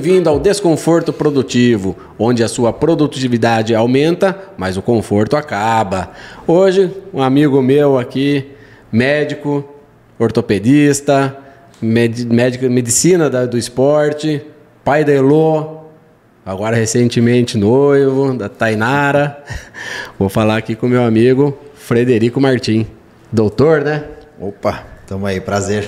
bem-vindo ao Desconforto Produtivo, onde a sua produtividade aumenta, mas o conforto acaba. Hoje, um amigo meu aqui, médico, ortopedista, médico medicina do esporte, pai da Elô, agora recentemente noivo, da Tainara. Vou falar aqui com meu amigo Frederico Martim, doutor, né? Opa, tamo aí, prazer.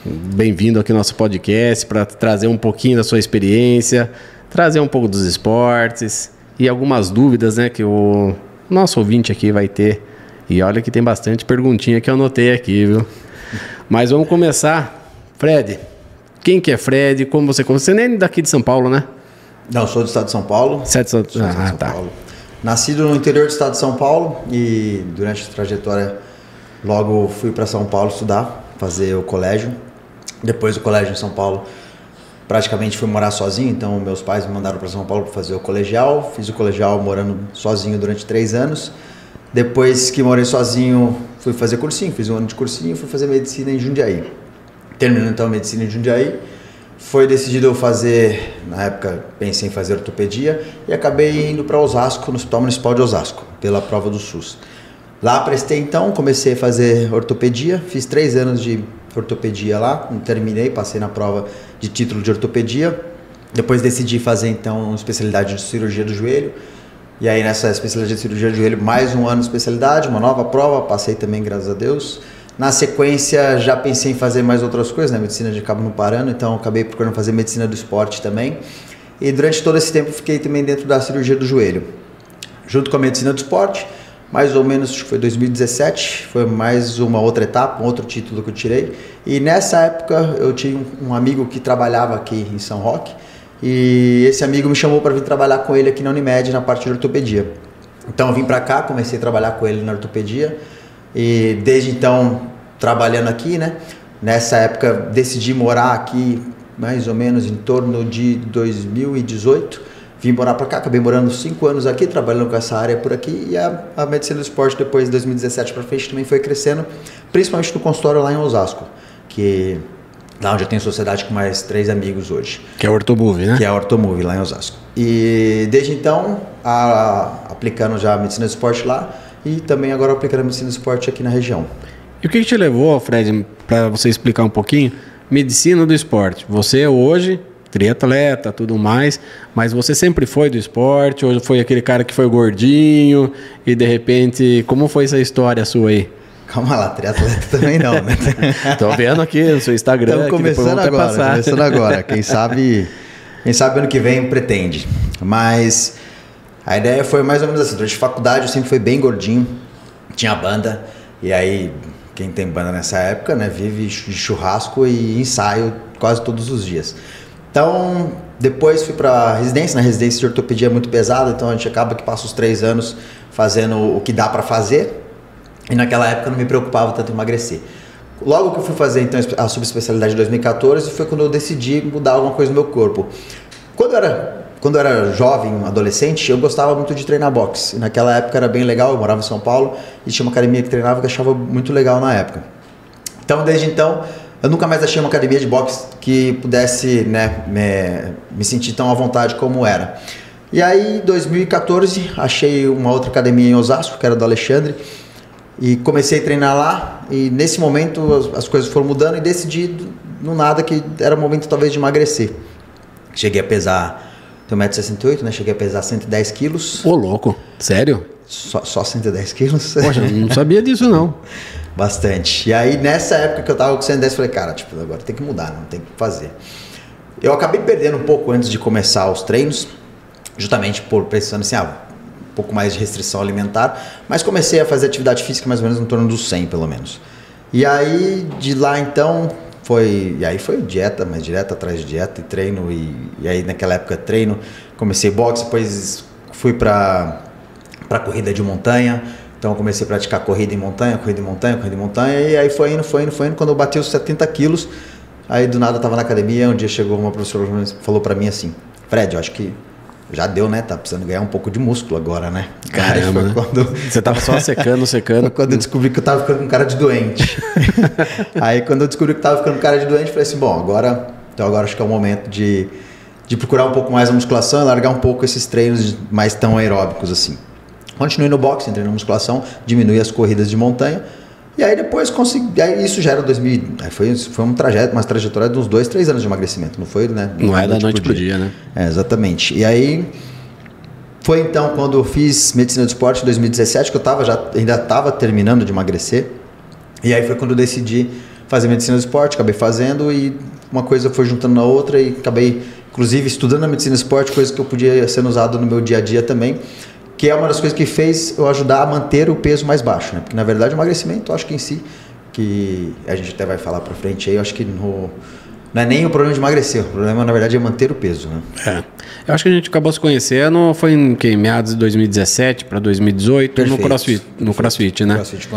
Bem-vindo aqui ao nosso podcast para trazer um pouquinho da sua experiência, trazer um pouco dos esportes e algumas dúvidas, né, que o nosso ouvinte aqui vai ter. E olha que tem bastante perguntinha que eu anotei aqui, viu? Mas vamos começar. Fred, quem que é Fred? Como você nem é daqui de São Paulo, né? Não, sou do estado de São Paulo. São tá. Paulo. Nascido no interior do estado de São Paulo e durante a trajetória logo fui para São Paulo estudar, fazer o colégio. Depois do colégio em São Paulo, praticamente fui morar sozinho, então meus pais me mandaram para São Paulo para fazer o colegial. Fiz o colegial morando sozinho durante 3 anos. Depois que morei sozinho, fui fazer cursinho, fiz um ano de cursinho, fui fazer medicina em Jundiaí. Terminando então a medicina em Jundiaí, foi decidido eu fazer, na época pensei em fazer ortopedia e acabei indo para Osasco, no Hospital Municipal de Osasco, pela prova do SUS. Lá prestei então, comecei a fazer ortopedia, fiz 3 anos de ortopedia lá, terminei, passei na prova de título de ortopedia. Depois decidi fazer então uma especialidade de cirurgia do joelho. E aí nessa especialidade de cirurgia do joelho, mais um ano de especialidade, uma nova prova, passei também, graças a Deus. Na sequência já pensei em fazer mais outras coisas, né? Medicina de acaba não parando, então acabei procurando fazer medicina do esporte também. E durante todo esse tempo fiquei também dentro da cirurgia do joelho. Junto com a medicina do esporte, mais ou menos, acho que foi 2017, foi mais uma outra etapa, um outro título que eu tirei. E nessa época eu tinha um amigo que trabalhava aqui em São Roque, e esse amigo me chamou para vir trabalhar com ele aqui na Unimed, na parte de ortopedia. Então eu vim para cá, comecei a trabalhar com ele na ortopedia, e desde então trabalhando aqui, né? Nessa época decidi morar aqui mais ou menos em torno de 2018. Vim morar para cá, acabei morando 5 anos aqui, trabalhando com essa área por aqui, e a medicina do esporte depois de 2017 para frente também foi crescendo, principalmente no consultório lá em Osasco, que lá onde eu tenho sociedade com mais 3 amigos hoje. Que é a Ortomove, né? Que é a Ortomove lá em Osasco. E desde então, aplicando já a medicina do esporte lá e também agora aplicando a medicina do esporte aqui na região. E o que te levou, Fred, para você explicar um pouquinho, medicina do esporte? Você hoje, triatleta, tudo mais, mas você sempre foi do esporte, ou foi aquele cara que foi gordinho e de repente, como foi essa história sua aí? Calma lá, triatleta também não, né? Tô vendo aqui no seu Instagram. Estamos começando agora, quem sabe ano que vem pretende. Mas a ideia foi mais ou menos assim, durante a faculdade eu sempre fui bem gordinho, tinha banda, e aí quem tem banda nessa época, né, vive de churrasco e ensaio quase todos os dias. Então, depois fui para residência, na residência de ortopedia é muito pesada, então a gente acaba que passa os 3 anos fazendo o que dá para fazer, e naquela época eu não me preocupava tanto em emagrecer. Logo que eu fui fazer então a subespecialidade de 2014, foi quando eu decidi mudar alguma coisa no meu corpo. Quando eu era jovem, adolescente, eu gostava muito de treinar boxe, e naquela época era bem legal, eu morava em São Paulo, e tinha uma academia que treinava que eu achava muito legal na época. Então, desde então, eu nunca mais achei uma academia de boxe que pudesse, né, me sentir tão à vontade como era. E aí, em 2014, achei uma outra academia em Osasco, que era do Alexandre, e comecei a treinar lá. E nesse momento as coisas foram mudando e decidi do nada que era o momento talvez de emagrecer. Cheguei a pesar, tenho 1,68 m, né? Cheguei a pesar 110 quilos. Ô, louco, sério? Só 110 quilos? Poxa, não sabia disso não. Bastante. E aí, nessa época que eu tava com 110, falei, cara, tipo, agora tem que mudar, não tem o que fazer. Eu acabei perdendo um pouco antes de começar os treinos, justamente por pensando assim, um pouco mais de restrição alimentar, mas comecei a fazer atividade física mais ou menos em torno dos 100, pelo menos. E aí, de lá então, foi dieta, mas dieta atrás de dieta e treino, e aí naquela época treino, comecei boxe, depois fui pra corrida de montanha. Então eu comecei a praticar corrida em montanha, e aí foi indo. Quando eu bati os 70 quilos, aí do nada eu tava na academia, um dia chegou uma professora e falou pra mim assim, Fred, eu acho que já deu, né? Tá precisando ganhar um pouco de músculo agora, né? Caramba, né? Você tava só secando. Quando eu descobri que eu tava ficando com cara de doente. Aí quando eu descobri que eu tava ficando com cara de doente, falei assim, bom, agora acho que é o momento de de procurar um pouco mais a musculação e largar um pouco esses treinos mais tão aeróbicos assim. Continuei no boxe, entrei na musculação, diminui as corridas de montanha. E aí depois consegui, aí isso já era 2000, foi uma trajetória de uns 2, 3 anos de emagrecimento, não foi, né? Não é da noite pro dia, né? É, exatamente. E aí foi então quando eu fiz medicina do esporte em 2017, que eu ainda estava terminando de emagrecer. E aí foi quando eu decidi fazer medicina do esporte, acabei fazendo e uma coisa foi juntando na outra e acabei, inclusive, estudando a medicina do esporte, coisa que eu podia ser usado no meu dia a dia também. Que é uma das coisas que fez eu ajudar a manter o peso mais baixo, né? Porque, na verdade, o emagrecimento, eu acho que em si, que a gente até vai falar pra frente aí, eu acho que não é nem o problema de emagrecer, o problema, na verdade, é manter o peso, né? É. Eu acho que a gente acabou se conhecendo, foi em meados de 2017 para 2018, Perfeito. no CrossFit, né? CrossFit,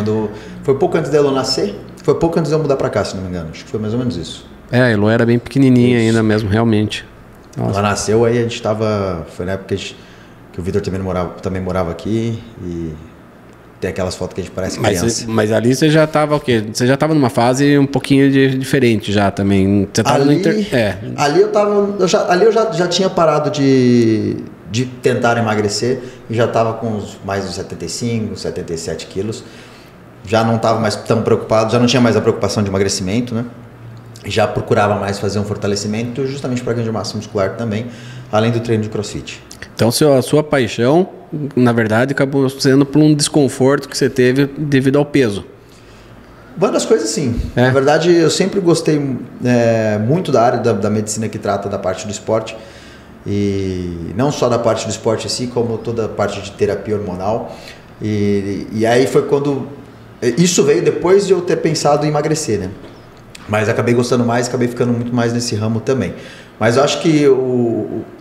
foi pouco antes dela nascer, foi pouco antes de eu mudar pra cá, se não me engano, acho que foi mais ou menos isso. É, a Elo era bem pequenininha ainda mesmo, realmente. Nossa. Ela nasceu, aí a gente tava, foi na época que o Vitor também morava aqui e tem aquelas fotos que a gente parece criança. Mas ali você já estava o quê? Você já estava numa fase um pouquinho diferente já também. Você tava ali eu já tinha parado de tentar emagrecer e já estava com mais de 75, 77 quilos. Já não estava mais tão preocupado, já não tinha mais a preocupação de emagrecimento, né? Já procurava mais fazer um fortalecimento justamente para ganho de massa muscular também, além do treino de CrossFit. Então, a sua paixão, na verdade, acabou sendo por um desconforto que você teve devido ao peso. Uma das coisas, sim. Na verdade, eu sempre gostei muito da área da medicina que trata da parte do esporte. E não só da parte do esporte em si, como toda a parte de terapia hormonal. E aí foi quando... Isso veio depois de eu ter pensado em emagrecer, né? Mas acabei gostando mais, acabei ficando muito mais nesse ramo também. Mas eu acho que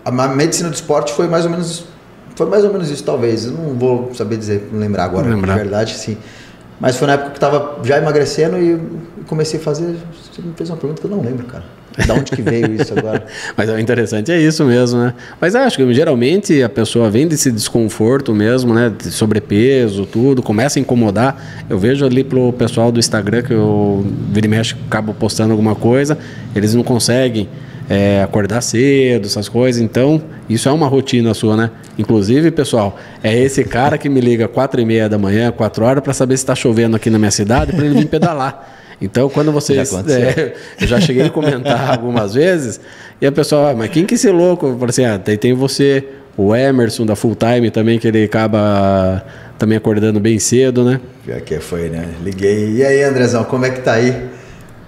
a medicina do esporte foi mais ou menos isso, talvez. Eu não vou saber lembrar agora, na verdade, sim. Mas foi na época que estava já emagrecendo e comecei a fazer. Você me fez uma pergunta que eu não lembro, cara. Da onde que veio isso agora? Mas o interessante é isso mesmo, né? Mas acho que geralmente a pessoa vem desse desconforto mesmo, né? De sobrepeso, tudo, começa a incomodar. Eu vejo ali pro pessoal do Instagram que eu vira e mexe, acabo postando alguma coisa, eles não conseguem acordar cedo, essas coisas. Então, isso é uma rotina sua, né? Inclusive, pessoal, é esse cara que me liga 4h30 da manhã, 4 horas, para saber se está chovendo aqui na minha cidade, para ele vir pedalar. Então, quando vocês... eu já cheguei a comentar algumas vezes, e a pessoa, mas quem que é esse louco? Eu falei assim, tem você, o Emerson da Full Time também, que ele acaba também acordando bem cedo, né? Pior que foi, né? Liguei. E aí, Andrezão, como é que tá aí?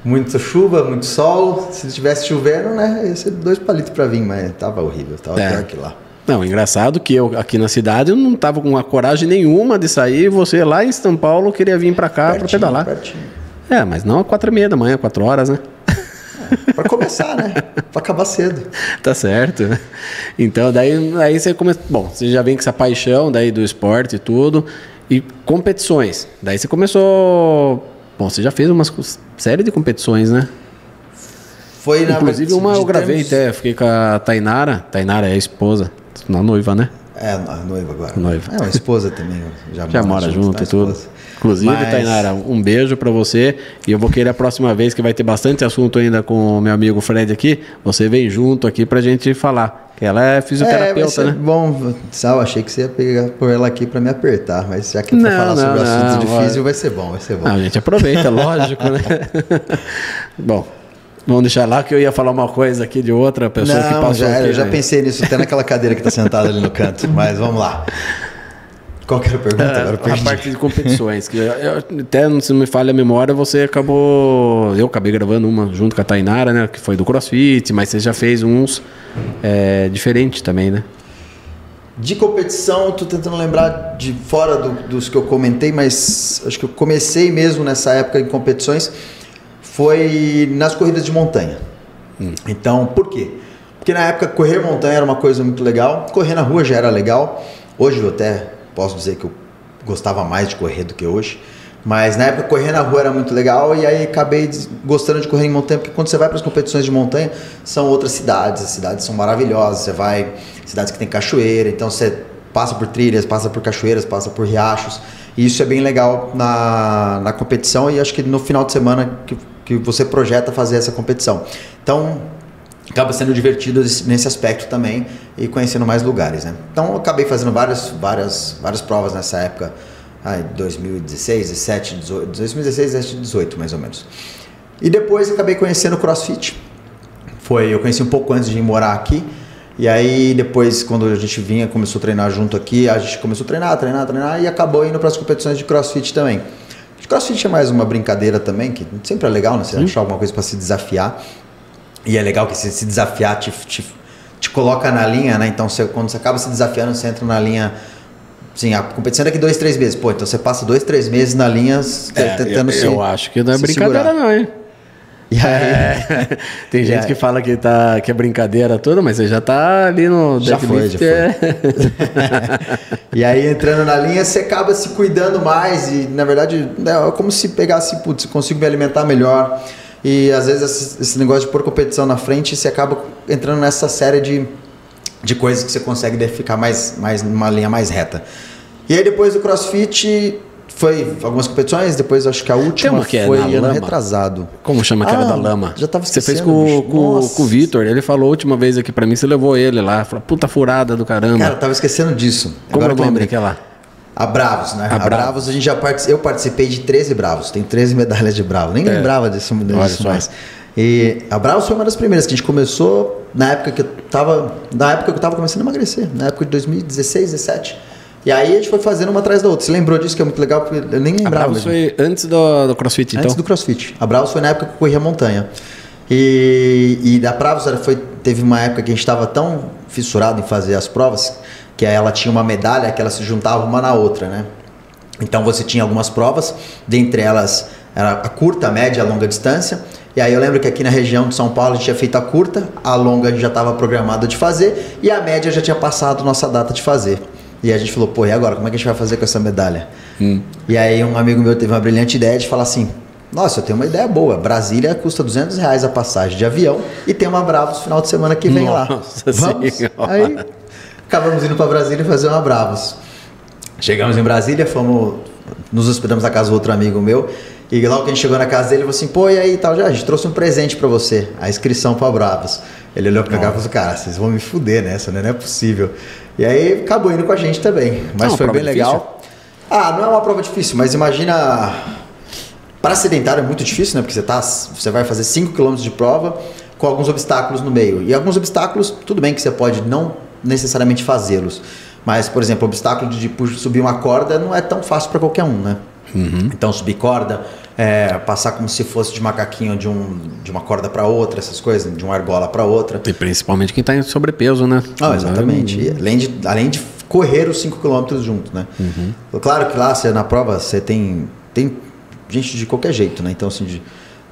Muita chuva, muito sol. Se tivesse chovendo, né? Ia ser 2 palitos para vir, mas tava horrível, tava pior que lá. Não, engraçado que eu aqui na cidade eu não tava com a coragem nenhuma de sair, você lá em São Paulo queria vir para cá para pedalar. Pertinho. Mas não às 4h30 da manhã, 4 horas, né? Para começar, né? Para acabar cedo. Tá certo. Então, daí você começa... Bom, você já vem com essa paixão daí do esporte e tudo. E competições. Daí você começou... Bom, você já fez uma série de competições, né? Foi na... Inclusive uma eu gravei até, fiquei com a Tainara. Tainara é a esposa, a noiva, né? É, a noiva agora. Noiva. É, a esposa também. Já mora junto e tudo. Inclusive, Tainara, um beijo pra você. E eu vou querer a próxima vez, que vai ter bastante assunto ainda com o meu amigo Fred aqui. Você vem junto aqui pra gente falar. Que ela é fisioterapeuta, né? Bom, Sal, achei que você ia pegar por ela aqui pra me apertar. Mas já que for falar sobre assuntos de físio, vai ser bom, vai ser bom. A gente aproveita, lógico, né? Bom, vamos deixar lá que eu ia falar uma coisa aqui de outra pessoa que passou aqui. Eu já pensei nisso até naquela cadeira que tá sentada ali no canto. Mas vamos lá. Qual que era a pergunta? Agora a parte de competições. Que até, se não me falha a memória, você acabou... Eu acabei gravando uma junto com a Tainara, né? Que foi do CrossFit, mas você já fez uns diferentes também, né? De competição, eu tô tentando lembrar de fora dos que eu comentei, mas acho que eu comecei mesmo nessa época em competições, foi nas corridas de montanha. Então, por quê? Porque na época correr montanha era uma coisa muito legal, correr na rua já era legal. Hoje eu até posso dizer que eu gostava mais de correr do que hoje, mas na época correr na rua era muito legal e aí acabei gostando de correr em montanha, porque quando você vai para as competições de montanha, são outras cidades, as cidades são maravilhosas, você vai em cidades que tem cachoeira, então você passa por trilhas, passa por cachoeiras, passa por riachos, e isso é bem legal na competição, e acho que no final de semana que você projeta fazer essa competição. Então, acaba sendo divertido nesse aspecto também e conhecendo mais lugares, né? Então eu acabei fazendo várias provas nessa época, 2016, 17, 18, 2016, 17, 18 mais ou menos. E depois acabei conhecendo o CrossFit. Eu conheci um pouco antes de ir morar aqui. E aí depois, quando a gente começou a treinar junto aqui, a gente começou a treinar e acabou indo para as competições de CrossFit também. CrossFit é mais uma brincadeira também, que sempre é legal, né? Você achar alguma coisa para se desafiar. E é legal que se desafiar te coloca na linha, né? Então quando você acaba se desafiando, você entra na linha. Sim, a competição é daqui 2-3 meses. Pô, então você passa 2-3 meses na linha tentando se Eu acho que não é brincadeira segurar. não, hein? E aí, tem gente que fala que é brincadeira toda, mas você já tá ali no já foi. E aí entrando na linha, você acaba se cuidando mais e na verdade é como se pegasse, putz, consigo me alimentar melhor. E às vezes esse negócio de pôr competição na frente, você acaba entrando nessa série de coisas que você consegue ficar mais numa linha mais reta. E aí depois do CrossFit foi algumas competições, depois acho que a última foi ano retrasado. Como chama aquela da lama? Já tava esquecendo. Você fez com o Vitor, ele falou a última vez aqui pra mim, você levou ele lá, falou, puta furada do caramba. Cara, eu tava esquecendo disso. Como agora eu lembrei que é lá? A Bravos, né? A Bravos, eu participei de 13 Bravos, tem 13 medalhas de Bravo, nem lembrava disso mais. E a Bravos foi uma das primeiras que a gente começou na época que eu tava começando a emagrecer, na época de 2016, 17. E aí a gente foi fazendo uma atrás da outra. Você lembrou disso, que é muito legal, porque eu nem lembrava. A Bravos foi antes do CrossFit, então? Antes do CrossFit. A Bravos foi na época que eu corria montanha. E da Bravos teve uma época que a gente estava tão fissurado em fazer as provas, que ela tinha uma medalha que ela se juntava uma na outra, né? Então você tinha algumas provas, dentre elas era a curta, a média e a longa distância. E aí eu lembro que aqui na região de São Paulo a gente tinha feito a curta, a longa a gente já estava programado de fazer e a média já tinha passado nossa data de fazer. E a gente falou, pô, e agora? Como é que a gente vai fazer com essa medalha? E aí um amigo meu teve uma brilhante ideia de falar assim, nossa, eu tenho uma ideia boa, Brasília custa R$200 a passagem de avião e tem uma Bravos no final de semana que vem lá. Vamos? Aí acabamos indo para Brasília fazer uma Bravos. Chegamos em Brasília, nos hospedamos na casa do outro amigo meu e logo que a gente chegou na casa dele, ele falou assim, pô, e aí tal, a gente trouxe um presente para você, a inscrição para Bravos. Ele olhou pra cá e falou assim, cara, vocês vão me fuder nessa, né? Não é possível. E aí acabou indo com a gente também. Mas foi bem legal. Não é uma prova difícil, mas imagina... Para sedentário é muito difícil, né? Porque você vai fazer 5 km de prova com alguns obstáculos no meio. E alguns obstáculos, tudo bem que você pode não necessariamente fazê-los. Mas, por exemplo, o obstáculo de subir uma corda não é tão fácil para qualquer um, né? Então, subir corda, passar como se fosse de macaquinho de uma corda para outra, essas coisas, de uma argola para outra. E principalmente quem está em sobrepeso, né? Exatamente. E além de correr os 5 km junto, né? Claro que lá na prova você tem gente de qualquer jeito, né? Então, assim,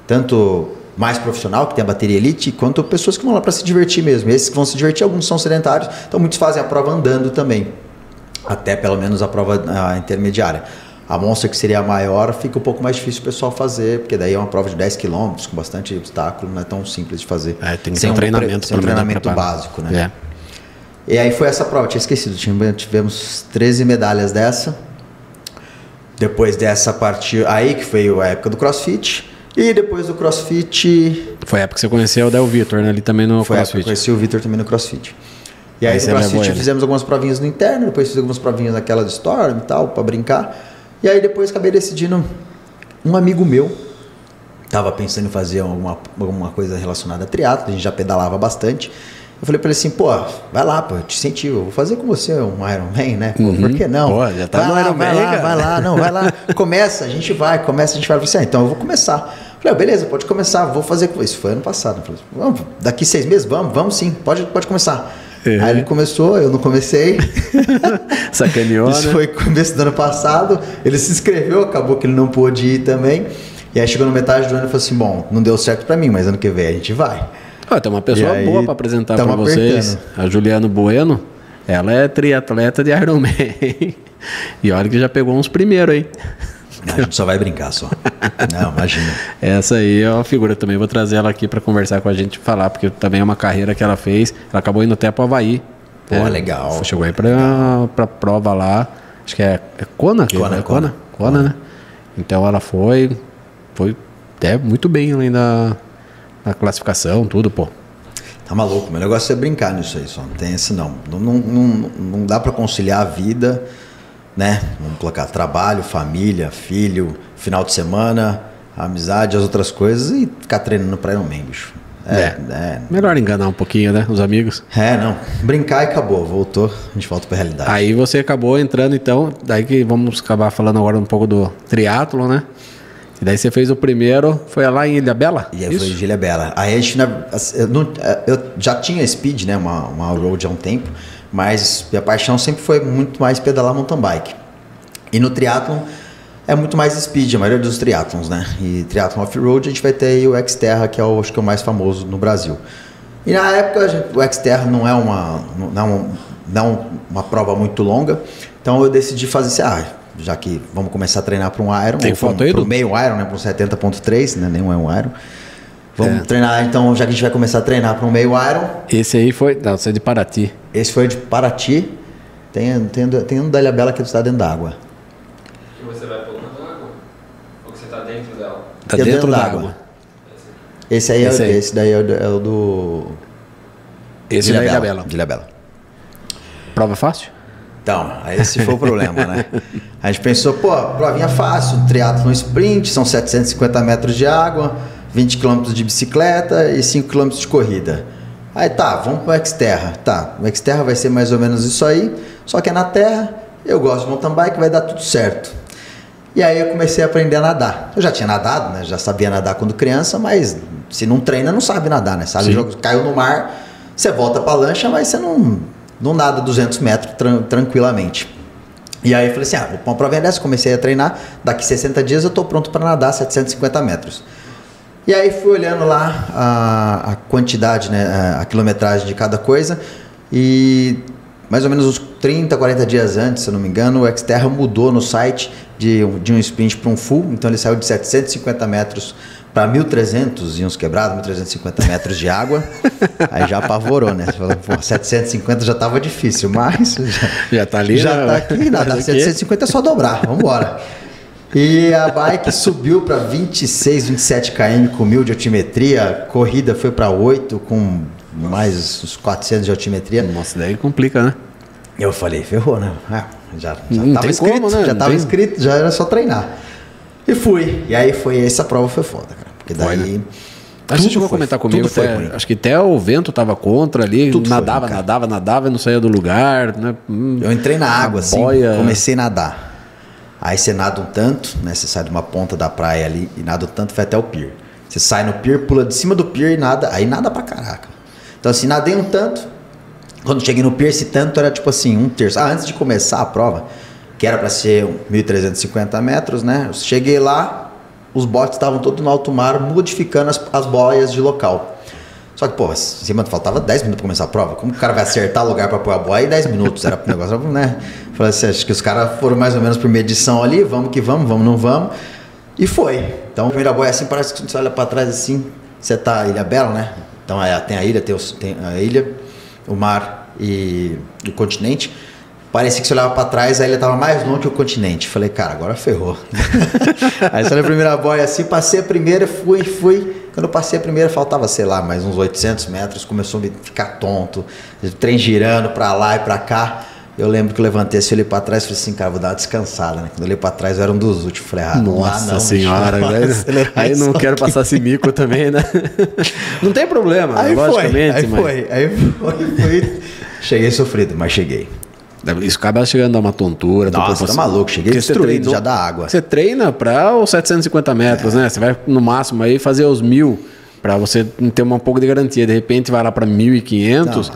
tanto mais profissional, que tem a bateria elite, quanto pessoas que vão lá para se divertir mesmo. E esses que vão se divertir, alguns são sedentários, então muitos fazem a prova andando também. Até pelo menos a prova intermediária. A Monster, que seria a maior, fica um pouco mais difícil o pessoal fazer, porque daí é uma prova de 10 km, com bastante obstáculo, não é tão simples de fazer. Tem que ter um treinamento. Sem um treinamento básico, né? E aí foi essa prova, tinha esquecido, tivemos 13 medalhas dessa. Depois dessa partiu aí, que foi a época do CrossFit. E depois do CrossFit... Foi a época que você conheceu o Del Vitor, né? Ali também no CrossFit. Foi a época que eu conheci o Vitor também no CrossFit. E aí no CrossFit fizemos algumas provinhas no interno, depois fizemos algumas provinhas naquela de Storm e tal, pra brincar. E aí depois acabei decidindo, um amigo meu estava pensando em fazer alguma coisa relacionada a triatlo, a gente já pedalava bastante. Eu falei para ele assim, pô, vai lá, pô, eu te incentivo, eu vou fazer com você um Ironman, né? Pô, por que não? Pô, já tá no Ironman, vai lá, começa, a gente vai. Eu falei assim, então eu vou começar. Eu falei, beleza, pode começar, vou fazer com isso. Foi ano passado. Eu falei, vamos, daqui 6 meses, vamos sim, pode começar. Aí ele começou, eu não comecei. Sacaneou, Isso né? foi começo do ano passado. Ele se inscreveu, acabou que ele não pôde ir também. E aí chegou na metade do ano e falou assim, bom, não deu certo pra mim, mas ano que vem a gente vai. Tem uma pessoa boa para apresentar para vocês. A Juliana Bueno, ela é triatleta de Ironman. E olha que já pegou uns primeiros aí. A gente só vai brincar só. Não, imagina. Essa aí é uma figura também. Vou trazer ela aqui para conversar com a gente e falar, porque também é uma carreira que ela fez. Ela acabou indo até para o Havaí. Pô, legal. Chegou aí para prova lá. Acho que é Kona? Kona, né? Então ela foi até muito bem além da classificação, tudo, pô. Tá maluco, meu negócio é brincar nisso aí, só não tem esse não. Não dá pra conciliar a vida, né? Vamos colocar trabalho, família, filho, final de semana, amizade, as outras coisas e ficar treinando pra Ironman, bicho. Melhor enganar um pouquinho, né? Os amigos. Não. Brincar e acabou. Voltou, a gente volta pra realidade. Aí você acabou entrando, então, daí que vamos acabar falando agora um pouco do triatlon, né? E daí você fez o primeiro, foi lá em Ilhabela? E aí foi em Ilhabela. Aí a gente, eu já tinha speed, né? Uma road há um tempo, mas minha paixão sempre foi muito mais pedalar mountain bike. E no triatlon é muito mais speed, a maioria dos triatlons, né? E triatlon off-road a gente vai ter aí o Xterra, que é o, acho que é o mais famoso no Brasil. E na época o Xterra não é uma prova muito longa, então eu decidi fazer assim, já que vamos começar a treinar para um Iron, tem foto aí, para o meio Iron, né? Para um 70.3, né? Nenhum é um Iron. Vamos treinar, então, já que a gente vai começar a treinar para um meio Iron. Esse aí foi, não, esse é de Paraty. Esse foi de Paraty. Tem um da Ilhabela que está dentro da água. Que você vai pulando na água? Ou que você está dentro dela? Tá dentro da água. Esse aí esse daí é o do... Esse da Ilhabela. De Ilhabela. Prova fácil? Então, esse foi o problema, né? A gente pensou, provinha fácil, triatlon sprint, são 750 metros de água, 20 km de bicicleta e 5 km de corrida. Aí vamos pro Xterra. O Xterra vai ser mais ou menos isso aí, só que é na terra, eu gosto de mountain bike, vai dar tudo certo. E aí eu comecei a aprender a nadar. Eu já tinha nadado, né? Já sabia nadar quando criança, mas se não treina, não sabe nadar, né? Sabe, caiu no mar, você volta pra lancha, mas você não nada 200 metros tranquilamente. E aí eu falei assim, vou pra uma provinha dessa, comecei a treinar, daqui 60 dias eu tô pronto para nadar 750 metros. E aí fui olhando lá a quantidade, né, a quilometragem de cada coisa, e mais ou menos uns 30, 40 dias antes, se eu não me engano, o Xterra mudou no site de um sprint para um full, então ele saiu de 750 metros para 1.300 e uns quebrados, 1.350 metros de água. Aí já apavorou, né? Você falou, 750 já estava difícil, mas já tá ali, já tá aqui, nada. 750 é só dobrar, vamos embora. E a bike subiu para 26, 27 km com 1.000 de altimetria, corrida foi para 8 com mais uns 400 de altimetria. Nossa, daí complica, né? Eu falei, ferrou, né? Já estava inscrito, como, né? Já estava inscrito, já era só treinar. E fui. E aí essa prova foi foda, cara. Porque daí... Você chegou a comentar comigo, acho que até o vento tava contra ali, nadava e não saía do lugar, né? Eu entrei na água, assim, comecei a nadar. Aí você nada um tanto, né? Você sai de uma ponta da praia ali e nada um tanto, vai até o pier. Você sai no pier, pula de cima do pier e nada, aí nada pra caraca. Então assim, nadei um tanto, quando cheguei no pier, esse tanto era tipo assim, 1/3. Antes de começar a prova, que era para ser 1.350 metros, né? Eu cheguei lá, os botes estavam todos no alto mar, modificando as boias de local. Só que, em cima faltava 10 minutos para começar a prova. Como que o cara vai acertar o lugar para pôr a boia em 10 minutos? Era um negócio, né? Falei assim, acho que os caras foram mais ou menos por medição ali, vamos que vamos, não vamos. E foi. Então, a primeira boia assim, parece que você olha para trás assim, você tá Ilhabela, né? Então, tem a ilha, tem a ilha, o mar e o continente. Parecia que você olhava para trás, a ilha estava mais longe que o continente. Falei, cara, agora ferrou. Aí saiu a primeira boia assim, passei a primeira, fui. Quando eu passei a primeira, faltava, sei lá, mais uns 800 metros, começou a ficar tonto, o trem girando para lá e para cá. Eu lembro que eu levantei assim, olhei para trás e falei assim, cara, vou dar uma descansada, né? Quando eu olhei para trás, eu era um dos últimos. Falei, nossa senhora, velho. Aí não quero passar esse mico também, né? Não tem problema, aí logicamente. Aí foi. Cheguei sofrido, mas cheguei. Isso acaba chegando a dar uma tontura. Nossa, tá maluco, cheguei destruído já da água. Você treina para os 750 metros, né? Você vai no máximo aí fazer os 1.000 para você ter um pouco de garantia. De repente vai lá para 1.500,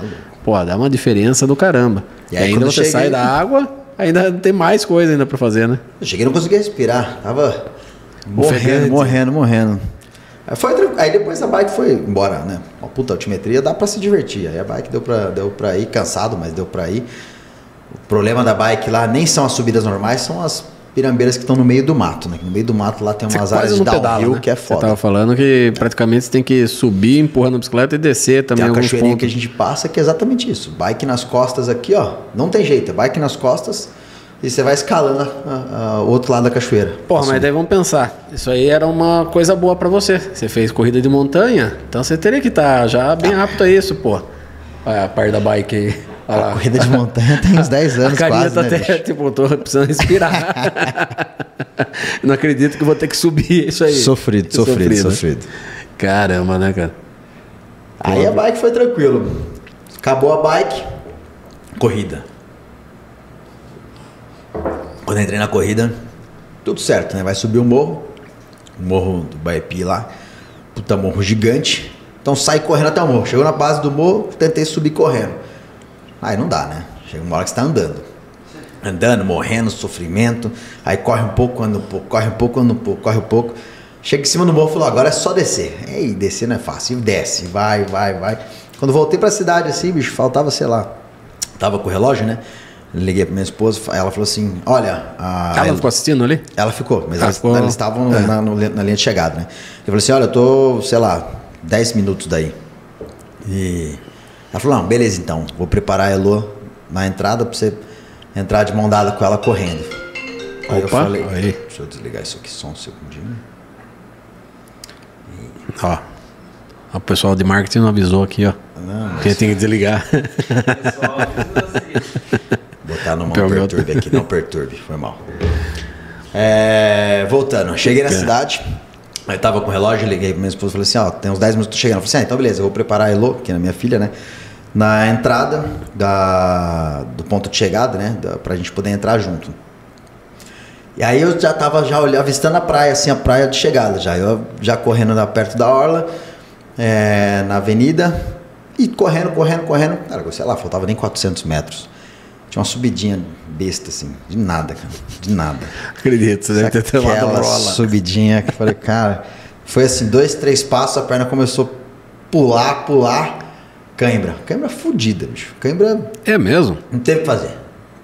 dá uma diferença do caramba. E aí, ainda você sai da água, ainda tem mais coisa ainda para fazer, né? Eu cheguei e não conseguia respirar, tava morrendo. Aí depois a bike foi embora, né? Uma puta altimetria, dá para se divertir. Aí a bike deu para ir, cansado, mas deu para ir. O problema da bike lá nem são as subidas normais, são as pirambeiras que estão no meio do mato, né? No meio do mato lá tem umas áreas de downhill, né? Que é foda. Você tava falando que praticamente você tem que subir empurrando a bicicleta e descer também alguns pontos. Tem a cachoeirinha que a gente passa que é exatamente isso. Bike nas costas aqui, ó, não tem jeito, é bike nas costas, e você vai escalando o outro lado da cachoeira. Porra, mas daí vamos pensar. Isso aí era uma coisa boa pra você. Você fez corrida de montanha, então você teria que estar já bem apto a isso, pô. Olha a parte da bike aí. Olha lá. A corrida de montanha tem uns 10 anos a carinha quase, tá né, até, bicho? tipo, tô precisando respirar. Não acredito que vou ter que subir isso aí. Sofrido. Caramba, né, cara? Aí a bike foi tranquilo. Acabou a bike, corrida. Quando eu entrei na corrida, tudo certo, né? Vai subir o morro do Baipi lá, puta morro gigante. Então sai correndo até o morro. Chegou na base do morro, tentei subir correndo. Aí não dá, né? Chega uma hora que você tá andando. Andando, morrendo, sofrimento. Aí corre um pouco, anda um pouco, corre um pouco, anda um pouco, corre um pouco. Chega em cima do morro e falou, agora é só descer. Ei, descer não é fácil. E desce, vai. Quando voltei pra cidade assim, bicho, faltava, sei lá. Tava com o relógio, né? Liguei pra minha esposa, ela falou assim, olha... Ela ficou assistindo ali? Ela ficou, mas eles ficou... estavam na linha de chegada, né? Eu falei assim, olha, eu tô, sei lá, 10 minutos daí. E ela falou, não, beleza então, vou preparar a Elô na entrada pra você entrar de mão dada com ela correndo. Aí eu falei, deixa eu desligar isso aqui só um segundinho. Ó, o pessoal de marketing não avisou aqui, ó. Não, mas... que tem que desligar. Pessoal, botar no não perturbe aqui, não perturbe, foi mal. Voltando, cheguei na cidade, aí tava com o relógio, liguei pra minha esposa e falei assim, ó, tem uns 10 minutos chegando. Eu falei assim, então beleza, eu vou preparar a Elô, que é a minha filha, né, na entrada do ponto de chegada, né, pra gente poder entrar junto. E aí eu já tava avistando a praia, assim, a praia de chegada, eu já correndo perto da orla, na avenida, e correndo, cara, sei lá, faltava nem 400 metros. Tinha uma subidinha besta, assim, de nada, cara, de nada. Acredito, você deve ter tomado aquela rola. Subidinha que eu falei, cara, foi assim, 2, 3 passos, a perna começou a pular, cãibra fudida, bicho, cãibra... É mesmo? Não teve o que fazer.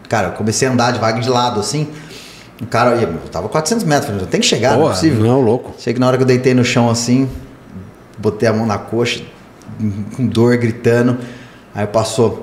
Cara, eu comecei a andar devagar de lado, assim, o cara, eu tava 400 metros, falei, tem que chegar, não é possível. Não, louco. Chega na hora que eu deitei no chão, assim, botei a mão na coxa, com dor, gritando, aí passa um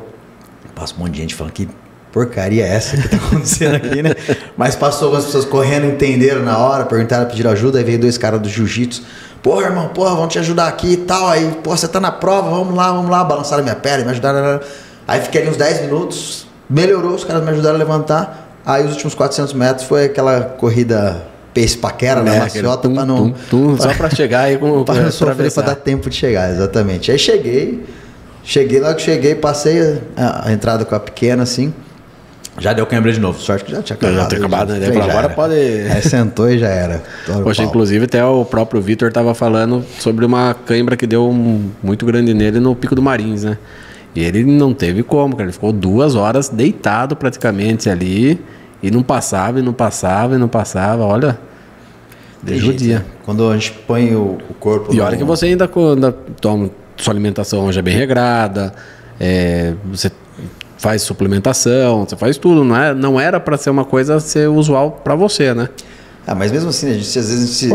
monte de gente falando que porcaria é essa que tá acontecendo aqui, né? Mas passou algumas pessoas correndo, entenderam na hora, perguntaram, pediram ajuda, aí veio 2 caras do jiu-jitsu, porra, irmão, vamos te ajudar aqui e tal, aí, pô, você tá na prova, vamos lá, balançaram minha perna, me ajudaram, aí fiquei ali uns 10 minutos, melhorou, os caras me ajudaram a levantar, aí os últimos 400 metros foi aquela corrida pace paquera, né, maciota, pra não... só pra chegar aí com... Para não sofrer, pra dar tempo de chegar, exatamente. Aí cheguei, logo que cheguei, passei a entrada com a pequena, assim, já deu câimbra de novo, sorte que já tinha acabado. Já tinha acabado, né? Agora pode... Aí sentou e já era. Poxa, inclusive até o próprio Vitor tava falando sobre uma câimbra que deu muito grande nele no Pico do Marins, né? E ele não teve como, cara, ele ficou 2 horas deitado praticamente ali, e não passava, olha, desde o dia. Quando a gente põe o corpo... E olha que você ainda toma sua alimentação já bem regrada, você faz suplementação, você faz tudo, não era para ser uma coisa ser usual para você, né? Mas mesmo assim, às vezes,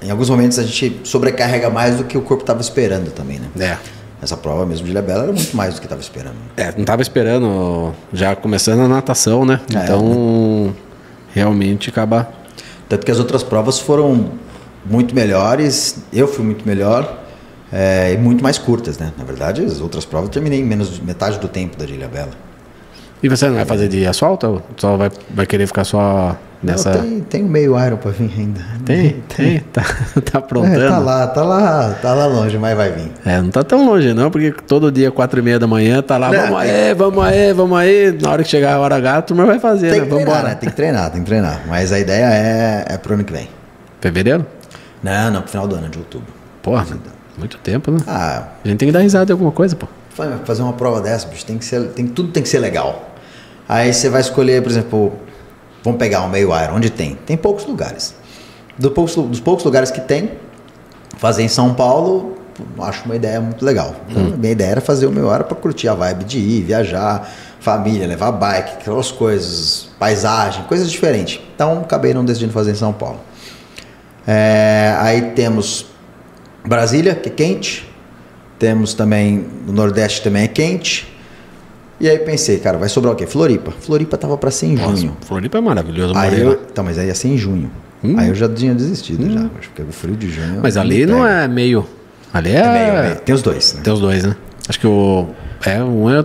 em alguns momentos a gente sobrecarrega mais do que o corpo estava esperando também, né? Essa prova mesmo de Ilhabela era muito mais do que estava esperando. Não estava esperando, já começando a natação, né? Então, realmente acaba... Tanto que as outras provas foram muito melhores, eu fui muito melhor, e muito mais curtas, né? Na verdade, as outras provas eu terminei em menos de metade do tempo da de Ilhabela. E você não vai fazer de asfalto? Ou só vai querer ficar só nessa... Não, tem meio Iron para vir ainda. Tem. Tá aprontando. Tá lá longe, mas vai vir. Não tá tão longe não, porque todo dia 4h30 da manhã tá lá, vamos aí. Na hora que chegar a hora H, a turma vai fazer, tem né? Vamos embora. Tem que treinar. Mas a ideia é pro ano que vem. Fevereiro? Não, pro final do ano, de outubro. Porra, muito tempo, né? A gente tem que dar risada de alguma coisa, pô. Fazer uma prova dessa, bicho, tudo tem que ser legal. Aí você vai escolher, por exemplo, vamos pegar um meio Iron, onde tem? Tem poucos lugares. Dos poucos lugares que tem, fazer em São Paulo, acho uma ideia muito legal. Então, a minha ideia era fazer o meio Iron para curtir a vibe de ir, viajar, família, levar bike, aquelas coisas, paisagem, coisas diferentes. Então, acabei não decidindo fazer em São Paulo. Aí temos Brasília, que é quente. Temos também, no Nordeste também é quente. E aí pensei, cara, vai sobrar o quê? Floripa. Floripa tava pra ser em junho. Floripa é maravilhoso. Então, mas aí ia ser em junho. Aí eu já tinha desistido já. Acho que o frio de junho. Mas ali não é meio... Ali meio. Tem os dois, né? Tem os dois, né? Acho que eu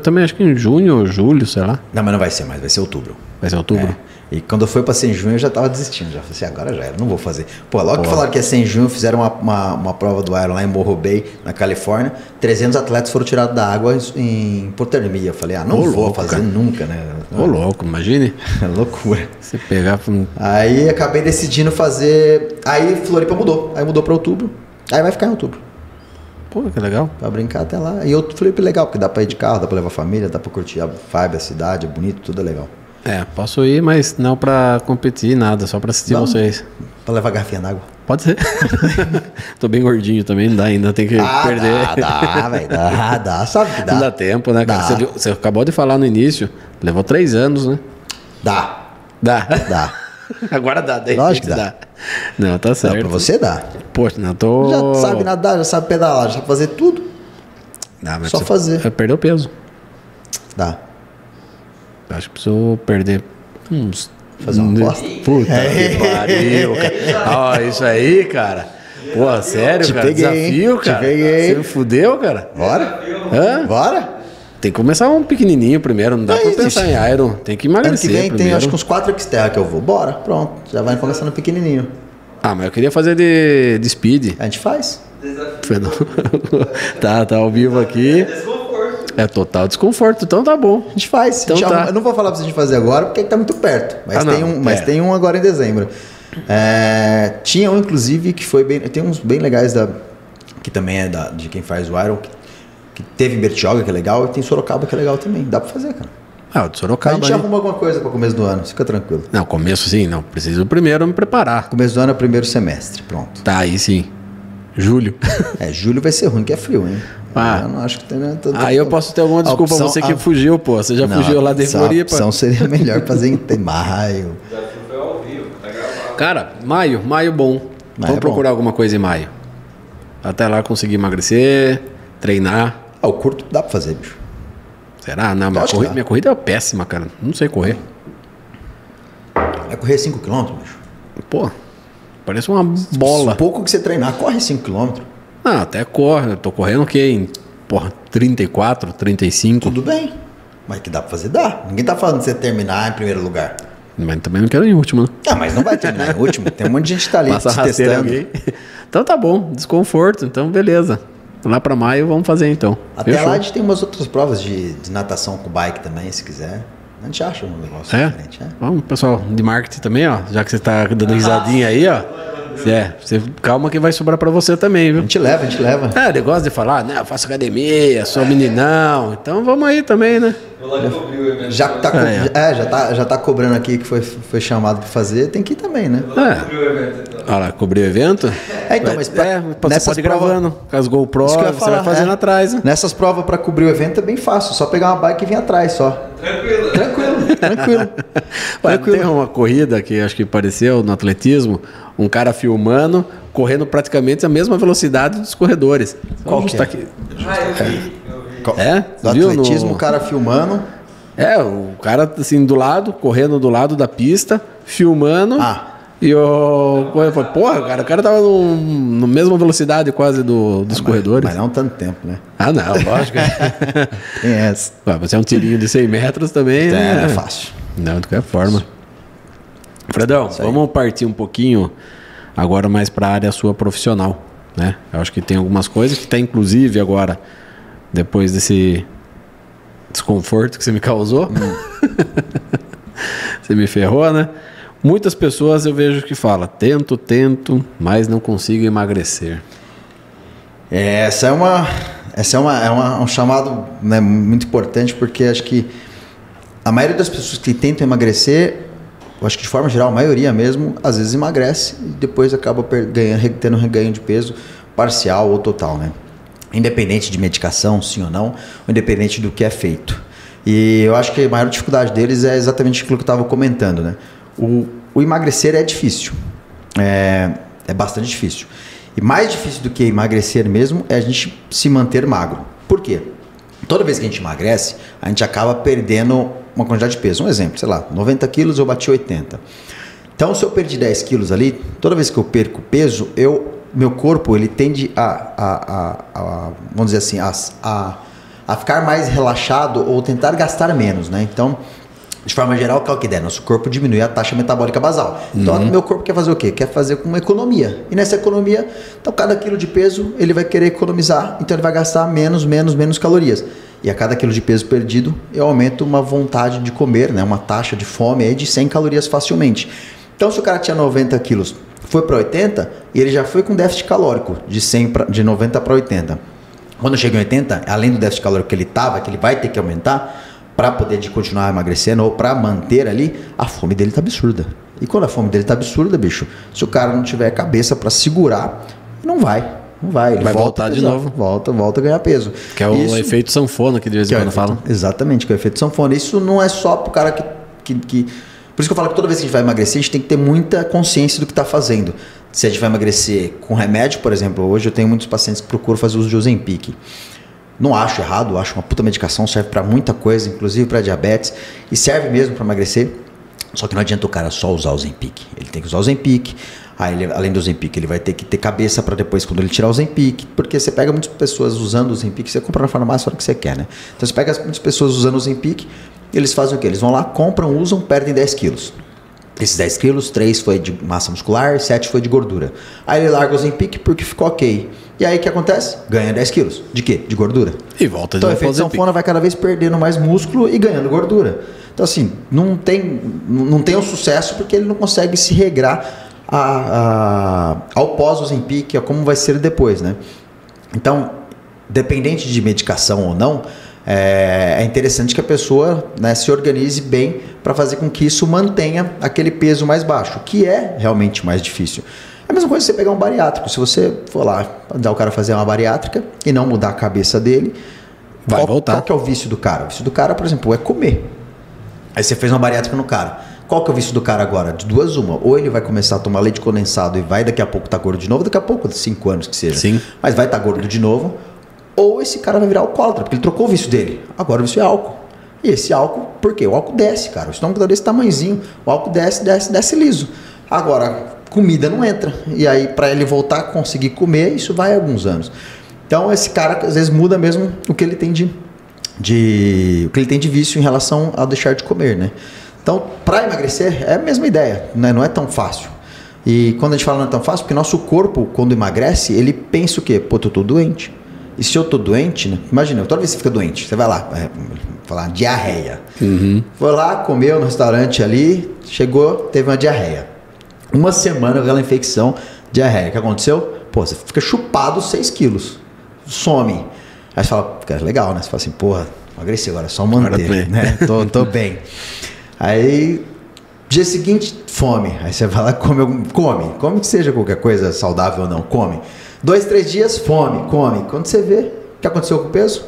também acho que em junho ou julho, sei lá. Não, mas não vai ser mais, vai ser outubro. Vai ser outubro? E quando eu fui pra ser em junho, eu já tava desistindo. Já falei assim, agora já era, não vou fazer. Pô, logo que falaram que ia ser em junho, fizeram uma prova do Iron lá em Morro Bay, na Califórnia. 300 atletas foram tirados da água em hipotermia. Eu falei, não vou fazer nunca, né? Ô, louco, imagine. É loucura. Você pegar... Aí acabei decidindo fazer... Aí Floripa mudou. Aí mudou pra outubro. Aí vai ficar em outubro. Pô, que legal. Pra brincar até lá. E eu falei, legal, porque dá pra ir de carro, dá pra levar a família, dá pra curtir a vibe, a cidade, é bonito, tudo é legal. Posso ir, mas não pra competir, nada, só pra assistir vocês. Pra levar garrafinha d'água. Pode ser. Tô bem gordinho também, não dá ainda, tem que perder. Dá, sabe que dá. Não dá tempo, né, cara? Você acabou de falar no início, levou 3 anos, né? Dá. Agora dá, daí. Lógico que dá. Não, tá certo. Não, pra você dá. Poxa, não tô... Já sabe nadar, já sabe pedalar, já sabe fazer tudo. Dá, mas só fazer. Perdeu peso. Dá. Acho que preciso perder uns... Fazer uma costa. Puta que pariu, cara. Isso aí, cara. Pô, sério, cara? Peguei, desafio, cara. Te peguei. Você me fudeu, cara. Bora? Hã? Bora? Tem que começar um pequenininho primeiro, não dá pra pensar em Iron. Tem que emagrecer ano que vem primeiro. Tem acho que uns 4 Xterra que eu vou. Bora, pronto. Já vai começando pequenininho. Mas eu queria fazer de speed. A gente faz. Tá ao vivo aqui. É total desconforto, então tá bom. A gente faz. Então tá. Eu não vou falar pra gente fazer agora, porque tá muito perto. Mas tem um agora em dezembro. Tinha um, inclusive, que foi bem... Tem uns bem legais que também é de quem faz o Iron, que teve em Bertioga, que é legal, e tem Sorocaba, que é legal também. Dá pra fazer, cara. O de Sorocaba. A gente arruma alguma coisa para começo do ano, fica tranquilo. Não, começo sim, não. Preciso primeiro me preparar. Começo do ano é o primeiro semestre, pronto. Tá, aí sim. Julho. Julho vai ser ruim, que é frio, hein? Eu não acho que tem... Aí eu posso ter alguma desculpa, você que fugiu, pô. Você já fugiu lá de Floripa. A opção seria melhor fazer em maio. Já foi ao vivo, tá gravado. Cara, maio bom. Vamos procurar alguma coisa em maio. Até lá conseguir emagrecer, treinar. O curto dá pra fazer, bicho. Será? Não, minha corrida é péssima, cara. Não sei correr. Vai correr 5 km, bicho? Pô, parece uma bola. Pouco que você treinar, corre 5 km. Até corre. Eu tô correndo o quê? Em 34, 35. Tudo bem. Mas que dá pra fazer, dá. Ninguém tá falando de você terminar em primeiro lugar. Mas também não quero ir em último, né? Mas não vai terminar em último. Tem um monte de gente que tá ali Passa te testando. Alguém. Então tá bom, desconforto. Então beleza. Lá pra maio vamos fazer então. Até lá a gente tem umas outras provas de natação com bike também, se quiser. A gente acha um negócio diferente. Vamos, pessoal de marketing também, ó. Já que você tá dando risadinha aí, ó. Você calma que vai sobrar pra você também, viu? A gente leva. Negócio de falar, né? Eu faço academia, sou meninão. Então vamos aí também, né? Vou lá cobrir o evento. Já tá cobrando aqui que foi chamado pra fazer, tem que ir também, né? Vou lá cobrir o evento, então. Olha lá, cobrir o evento? Então, mas você pode ir gravando com as GoPro, você vai fazendo atrás, né? Nessas provas pra cobrir o evento é bem fácil, só pegar uma bike e vir atrás só. Tranquilo. Tem uma corrida que acho que apareceu no atletismo, um cara filmando, correndo praticamente a mesma velocidade dos corredores. Qual que é? Aqui. Eu vi. Do atletismo, o cara filmando. O cara assim do lado, correndo do lado da pista, filmando. E eu falei, porra, cara, o cara tava na mesma velocidade quase dos corredores. Mas não tanto tempo, né? Não, lógico. Tem essa. Você é um tirinho de 100 metros também, né? Não é fácil. Não, de qualquer forma. Fredão, vamos partir um pouquinho agora mais para a área sua profissional, né? Eu acho que tem algumas coisas que tá inclusive agora, depois desse desconforto que você me causou. Você me ferrou, né? Muitas pessoas eu vejo que falam, tento, mas não consigo emagrecer. Essa é um chamado, né, muito importante, porque acho que a maioria das pessoas que tentam emagrecer, eu acho que de forma geral, a maioria mesmo, às vezes emagrece e depois acaba tendo um reganho de peso parcial ou total, né? Independente de medicação, sim ou não, independente do que é feito. E eu acho que a maior dificuldade deles é exatamente aquilo que eu estava comentando, né? O emagrecer é difícil, é bastante difícil. E mais difícil do que emagrecer mesmo é a gente se manter magro. Por quê? Toda vez que a gente emagrece, a gente acaba perdendo uma quantidade de peso. Um exemplo, sei lá, 90 quilos eu bati 80. Então, se eu perdi 10 quilos ali, toda vez que eu perco peso, meu corpo ele tende vamos dizer assim, a ficar mais relaxado ou tentar gastar menos, né? Então, de forma geral, qual que é a ideia? Nosso corpo diminui a taxa metabólica basal. Então, meu corpo quer fazer o quê? Quer fazer com uma economia. E nessa economia, então, cada quilo de peso, ele vai querer economizar, então ele vai gastar menos calorias. E a cada quilo de peso perdido, eu aumento uma vontade de comer, né? Uma taxa de fome aí de 100 calorias facilmente. Então, se o cara tinha 90 quilos, foi para 80, e ele já foi com déficit calórico de 90 para 80. Quando chega em 80, além do déficit calórico que ele estava, que ele vai ter que aumentar, para poder continuar emagrecendo ou para manter ali, a fome dele tá absurda. E quando a fome dele tá absurda, bicho, se o cara não tiver cabeça para segurar, não vai. Ele vai voltar de novo. Volta a ganhar peso. Que é o efeito sanfona que de vez em quando falam. Exatamente, que é o efeito sanfona. Isso não é só pro cara que... Por isso que eu falo que toda vez que a gente vai emagrecer, a gente tem que ter muita consciência do que está fazendo. Se a gente vai emagrecer com remédio, por exemplo, hoje eu tenho muitos pacientes que procuram fazer uso de Ozempic. Não acho errado, acho uma puta medicação, serve para muita coisa, inclusive para diabetes, e serve mesmo para emagrecer. Só que não adianta o cara só usar o Ozempic. Ele tem que usar o Ozempic, aí além do Ozempic ele vai ter que ter cabeça para depois quando ele tirar o Ozempic, porque você pega muitas pessoas usando o Ozempic, você compra na farmácia a hora que você quer, né? Então você pega muitas pessoas usando o Ozempic, eles fazem o quê? Eles vão lá, compram, usam, perdem 10 quilos. Esses 10 quilos, 3 foi de massa muscular, 7 foi de gordura. Aí ele larga o Ozempic porque ficou ok. E aí o que acontece? Ganha 10 quilos. De quê? De gordura. E volta de então novo. Então o efeito sanfona vai cada vez perdendo mais músculo e ganhando gordura. Então assim, não tem um sucesso porque ele não consegue se regrar ao pós-Ozempic, a como vai ser depois, né? Então, dependente de medicação ou não, é interessante que a pessoa, né, se organize bem para fazer com que isso mantenha aquele peso mais baixo, que é realmente mais difícil. É a mesma coisa que você pegar um bariátrico. Se você for lá dar o cara fazer uma bariátrica e não mudar a cabeça dele, vai voltar. Qual que é o vício do cara? O vício do cara, por exemplo, é comer. Aí você fez uma bariátrica no cara. Qual que é o vício do cara agora? De duas uma. Ou ele vai começar a tomar leite condensado e vai daqui a pouco estar gordo de novo, daqui a pouco, 5 anos que seja. Sim. Mas vai estar gordo de novo. Ou esse cara vai virar alcoólatra, porque ele trocou o vício dele. Agora o vício é álcool. E esse álcool, por quê? O álcool desce, cara. O estômago tá desse tamanhozinho. O álcool desce liso. Agora, comida não entra. E aí, para ele voltar a conseguir comer, isso vai alguns anos. Então, esse cara, às vezes, muda mesmo o que ele tem de vício em relação ao deixar de comer, né? Então, para emagrecer, é a mesma ideia, né? Não é tão fácil. E quando a gente fala não é tão fácil, porque nosso corpo, quando emagrece, ele pensa o quê? Pô, eu tô doente. E se eu tô doente, né? Imagina, toda vez que você fica doente, você vai lá, falar diarreia. Foi lá, comeu no restaurante ali, chegou, teve uma diarreia. Uma semana aquela infecção, diarreia. O que aconteceu? Pô, você fica chupado 6 quilos. Some. Aí você fala, cara, legal, né? Você fala assim, porra, emagreci agora, é só manter, né? Tô bem. Aí, dia seguinte, fome. Aí você vai lá, come que seja qualquer coisa saudável ou não, come. 2, 3 dias, fome, come. Quando você vê o que aconteceu com o peso,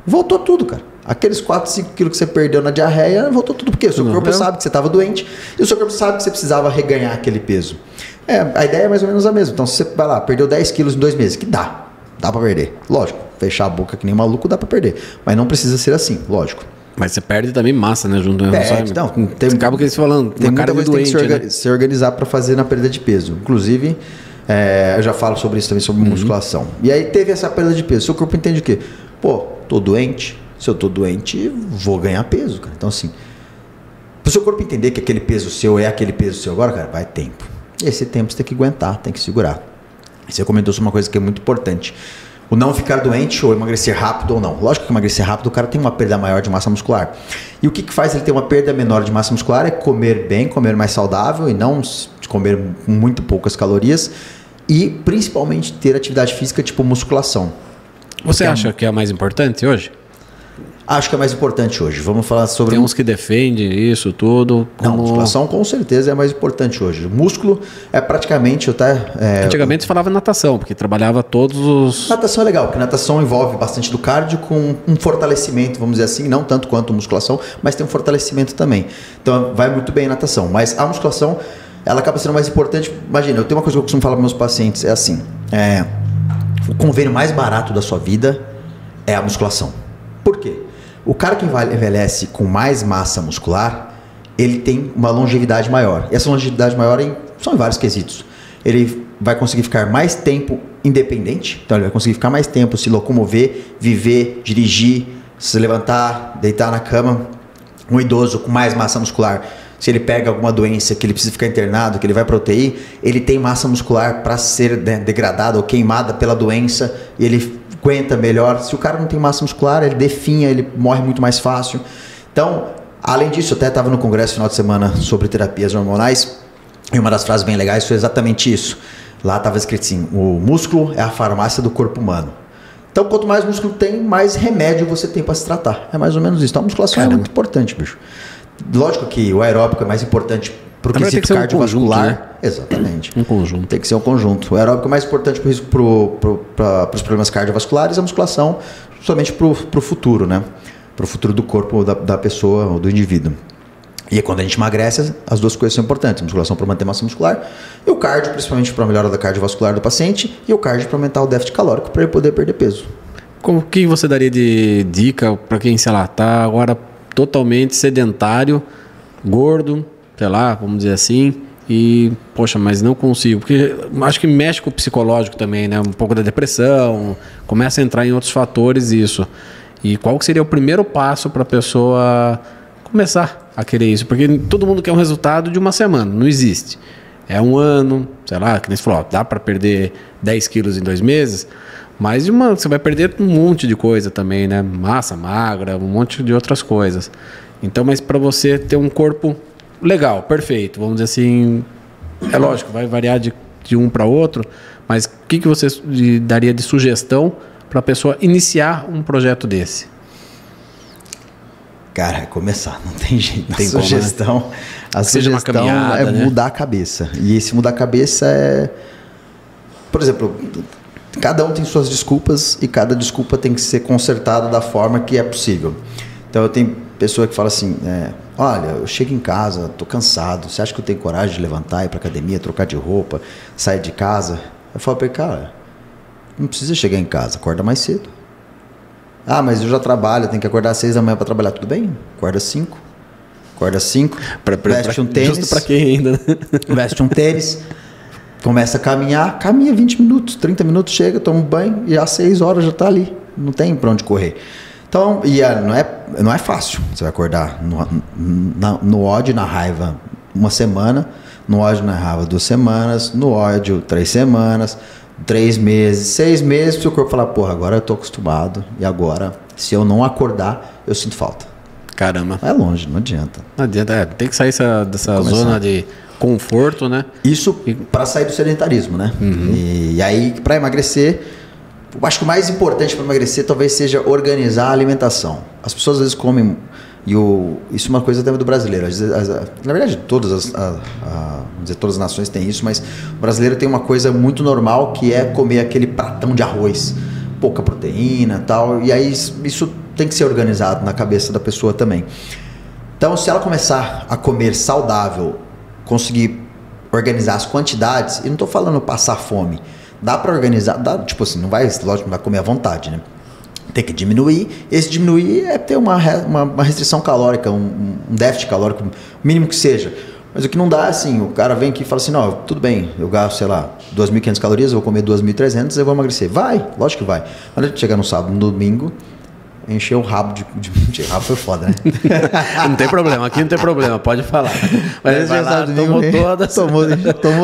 voltou tudo, cara. Aqueles 4, 5 quilos que você perdeu na diarreia, voltou tudo. Porque o seu corpo sabe que você estava doente e o seu corpo sabe que você precisava reganhar aquele peso. A ideia é mais ou menos a mesma. Então, se você vai lá, perdeu 10 quilos em 2 meses, que dá pra perder. Lógico, fechar a boca que nem maluco dá pra perder. Mas não precisa ser assim, lógico. Mas você perde também massa, né? Junto acaba que eles falando, tem muita coisa doente, que tem que se organizar para fazer na perda de peso. Inclusive, eu já falo sobre isso também, sobre musculação. E aí teve essa perda de peso. Seu corpo entende o quê? Pô, tô doente. Se eu tô doente, vou ganhar peso, cara. Então, assim, pro seu corpo entender que aquele peso seu é aquele peso seu agora, cara, vai tempo. E esse tempo você tem que aguentar, tem que segurar. Você comentou sobre uma coisa que é muito importante. O não ficar doente ou emagrecer rápido ou não. Lógico que emagrecer rápido, o cara tem uma perda maior de massa muscular. E o que faz ele ter uma perda menor de massa muscular é comer bem, comer mais saudável e não comer com muito poucas calorias e principalmente ter atividade física tipo musculação. Você acha que é a mais importante hoje? Acho que é mais importante hoje. Vamos falar sobre... Tem uns que defendem isso tudo. Não, musculação com certeza é mais importante hoje. O músculo é praticamente... Antigamente se falava natação, porque trabalhava todos os... Natação é legal, porque natação envolve bastante do cardio com um fortalecimento, vamos dizer assim, não tanto quanto musculação, mas tem um fortalecimento também. Então vai muito bem a natação. Mas a musculação, ela acaba sendo mais importante. Imagina, eu tenho uma coisa que eu costumo falar para meus pacientes, é assim, o convênio mais barato da sua vida é a musculação. Por quê? O cara que envelhece com mais massa muscular, ele tem uma longevidade maior. E essa longevidade maior são em vários quesitos. Ele vai conseguir ficar mais tempo independente, então ele vai conseguir ficar mais tempo se locomover, viver, dirigir, se levantar, deitar na cama. Um idoso com mais massa muscular, se ele pega alguma doença que ele precisa ficar internado, que ele vai para UTI, ele tem massa muscular para ser degradada ou queimada pela doença e ele aguenta melhor. Se o cara não tem massa muscular, ele definha, ele morre muito mais fácil. Então, além disso, eu até estava no congresso no final de semana sobre terapias hormonais e uma das frases bem legais foi exatamente isso. Lá estava escrito assim: o músculo é a farmácia do corpo humano. Então, quanto mais músculo tem, mais remédio você tem para se tratar. É mais ou menos isso. Então, a musculação é muito importante, bicho. Lógico que o aeróbico é mais importante para o quesito cardiovascular. Um conjunto, né? Exatamente. Um conjunto. Tem que ser um conjunto. O aeróbico é mais importante para os problemas cardiovasculares, a musculação somente para o futuro, né? Para o futuro do corpo da pessoa ou do indivíduo. E quando a gente emagrece, as duas coisas são importantes. A musculação para manter massa muscular e o cardio, principalmente para a melhora da cardiovascular do paciente, e o cardio para aumentar o déficit calórico para ele poder perder peso. O que você daria de dica para quem, sei lá, está agora totalmente sedentário, gordo, sei lá, vamos dizer assim, e, poxa, mas não consigo, porque acho que mexe com o psicológico também, né? Um pouco da depressão, começa a entrar em outros fatores isso. E qual que seria o primeiro passo para a pessoa começar a querer isso? Porque todo mundo quer um resultado de uma semana, não existe. É um ano, sei lá, que nem você falou, ó, dá para perder 10 quilos em 2 meses, mas você vai perder um monte de coisa também, né? Massa magra, um monte de outras coisas. Então, mas para você ter um corpo legal, perfeito, vamos dizer assim, é lógico, vai variar de um para outro, mas o que você daria de sugestão para a pessoa iniciar um projeto desse? Cara, é começar, não tem jeito. Não tem sugestão, como, né? A sugestão é mudar a cabeça. E esse mudar a cabeça é... Por exemplo, cada um tem suas desculpas e cada desculpa tem que ser consertada da forma que é possível. Então, eu tenho pessoa que fala assim, olha, eu chego em casa, tô cansado, você acha que eu tenho coragem de levantar, ir pra academia, trocar de roupa, sair de casa? Eu falo pra ele, cara, não precisa chegar em casa, acorda mais cedo. Ah, mas eu já trabalho, tenho que acordar às 6 da manhã para trabalhar. Tudo bem, acorda às 5. Veste um tênis. Justo para quem ainda, né? Veste um tênis, começa a caminhar, caminha 20 minutos, 30 minutos, chega, toma um banho e às 6 horas já está ali. Não tem para onde correr. Então, não é fácil. Você vai acordar no ódio e na raiva uma semana, no ódio e na raiva 2 semanas, no ódio 3 semanas, 3 meses, 6 meses, seu corpo falar, porra, agora eu tô acostumado e agora, se eu não acordar, eu sinto falta. Caramba. É longe, não adianta. Não adianta, tem que sair dessa zona de conforto, né? Isso para sair do sedentarismo, né? Uhum. E aí, para emagrecer, eu acho que o mais importante para emagrecer talvez seja organizar a alimentação. As pessoas às vezes comem, isso é uma coisa também do brasileiro. Às vezes, na verdade, todas as nações têm isso, mas o brasileiro tem uma coisa muito normal que é comer aquele pratão de arroz, pouca proteína e tal, e aí isso tem que ser organizado na cabeça da pessoa também. Então, se ela começar a comer saudável, conseguir organizar as quantidades, e não estou falando passar fome, dá para organizar, tipo assim, não vai, lógico, não vai comer à vontade, né? Tem que diminuir. Esse diminuir é ter uma restrição calórica, um déficit calórico, mínimo que seja. Mas o que não dá é assim, o cara vem aqui e fala assim, não, tudo bem, eu gasto, sei lá, 2.500 calorias, eu vou comer 2.300, eu vou emagrecer. Vai, lógico que vai. Quando a gente chegar no sábado, no domingo, encher o rabo de rabo foi foda, né? Não tem problema, aqui não tem problema, pode falar. Mas vai lá, tomou todas. Tomou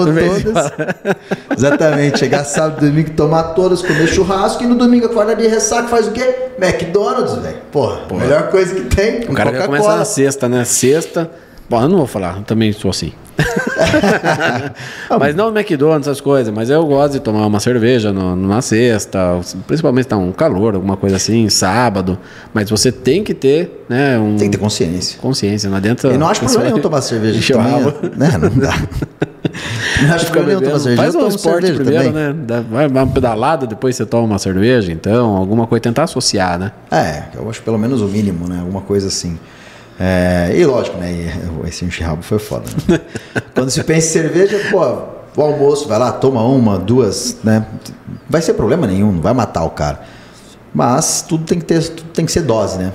todas. Exatamente, chegar sábado, domingo, tomar todas, comer churrasco e no domingo acordar de ressaca, faz o quê? McDonald's, velho. Porra, melhor coisa que tem. O cara já começa na sexta, né? Sexta. Bom, eu não vou falar, eu também sou assim. Mas não no McDonald's, essas coisas, mas eu gosto de tomar uma cerveja na sexta, principalmente tá um calor, alguma coisa assim, sábado. Mas você tem que ter, né? Tem que ter consciência. Consciência, não adianta. Eu não acho problema nenhum tomar cerveja também, né? Não dá. Não acho problema nenhum tomar cerveja. Faz um esporte primeiro, também, né? Vai uma pedalada, depois você toma uma cerveja, então, alguma coisa, tentar associar, né? Eu acho pelo menos o mínimo, né? Alguma coisa assim. E lógico, né? Esse enxerrabo foi foda. Né? Quando se pensa em cerveja, pô, o almoço, vai lá, toma uma, 2, né? Não vai ser problema nenhum, não vai matar o cara. Mas tudo tem que ser dose, né?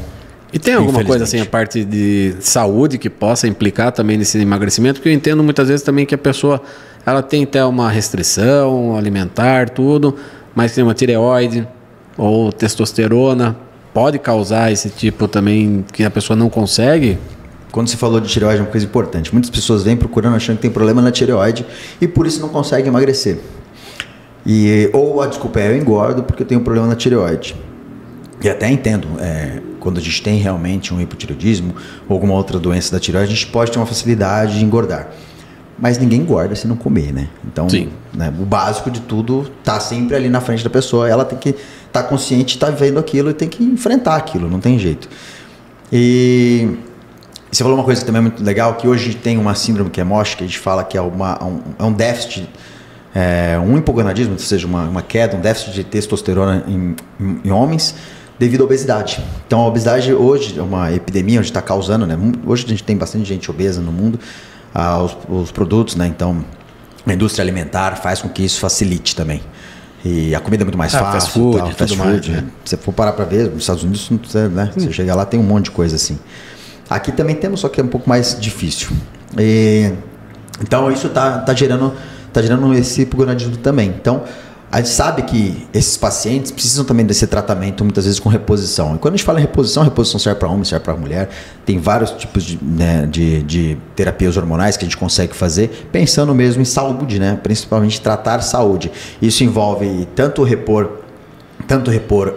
E tem alguma coisa assim, a parte de saúde que possa implicar também nesse emagrecimento? Porque eu entendo muitas vezes também que a pessoa ela tem até uma restrição alimentar, tudo, mas tem uma tireoide ou testosterona, pode causar esse tipo também que a pessoa não consegue? Quando você falou de tireoide, é uma coisa importante. Muitas pessoas vêm procurando achando que tem problema na tireoide e por isso não conseguem emagrecer. Ou a desculpa é eu engordo porque eu tenho um problema na tireoide. E até entendo, quando a gente tem realmente um hipotireoidismo ou alguma outra doença da tireoide, a gente pode ter uma facilidade de engordar. Mas ninguém engorda se não comer, né? Então, né, o básico de tudo tá sempre ali na frente da pessoa. Ela tem que estar consciente, estar vendo aquilo e tem que enfrentar aquilo, não tem jeito. E você falou uma coisa que também é muito legal, que hoje tem uma síndrome que é MOSH, que a gente fala que é um déficit, um hipogonadismo, ou seja, uma queda, um déficit de testosterona em homens, devido à obesidade. Então, a obesidade hoje é uma epidemia onde está causando, né? Hoje a gente tem bastante gente obesa no mundo, os produtos, né? Então, a indústria alimentar faz com que isso facilite também. E a comida é muito mais fácil. Fast food, tal, tudo mais, né? Se você for parar para ver, nos Estados Unidos, né? Você chega lá, tem um monte de coisa assim. Aqui também temos, só que é um pouco mais difícil. Então, isso tá gerando esse hipogonadismo também. Então, a gente sabe que esses pacientes precisam também desse tratamento, muitas vezes com reposição. E quando a gente fala em reposição serve para homem, serve para mulher. Tem vários tipos de terapias hormonais que a gente consegue fazer, pensando mesmo em saúde, né? Principalmente tratar saúde. Isso envolve tanto repor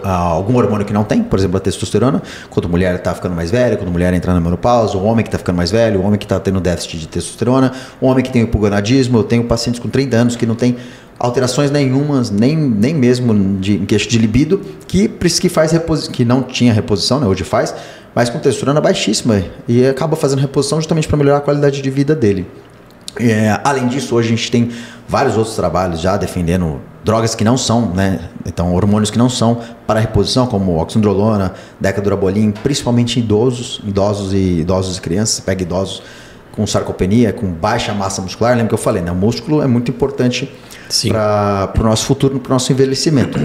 algum hormônio que não tem, por exemplo, a testosterona, quando a mulher está ficando mais velha, quando a mulher entra na menopausa, o homem que está ficando mais velho, o homem que está tendo déficit de testosterona, o homem que tem hipogonadismo. Eu tenho pacientes com 30 anos que não tem alterações nenhumas, nem mesmo em questão de libido, que não tinha reposição, né, hoje faz, mas com testosterona baixíssima e acaba fazendo reposição justamente para melhorar a qualidade de vida dele. Além disso, hoje a gente tem vários outros trabalhos já defendendo drogas que não são, né? Então, hormônios que não são para reposição, como oxandrolona, decadurabolin, principalmente em idosos e crianças. Você pega idosos com sarcopenia, com baixa massa muscular. Lembra que eu falei, né? O músculo é muito importante para o nosso futuro, para o nosso envelhecimento.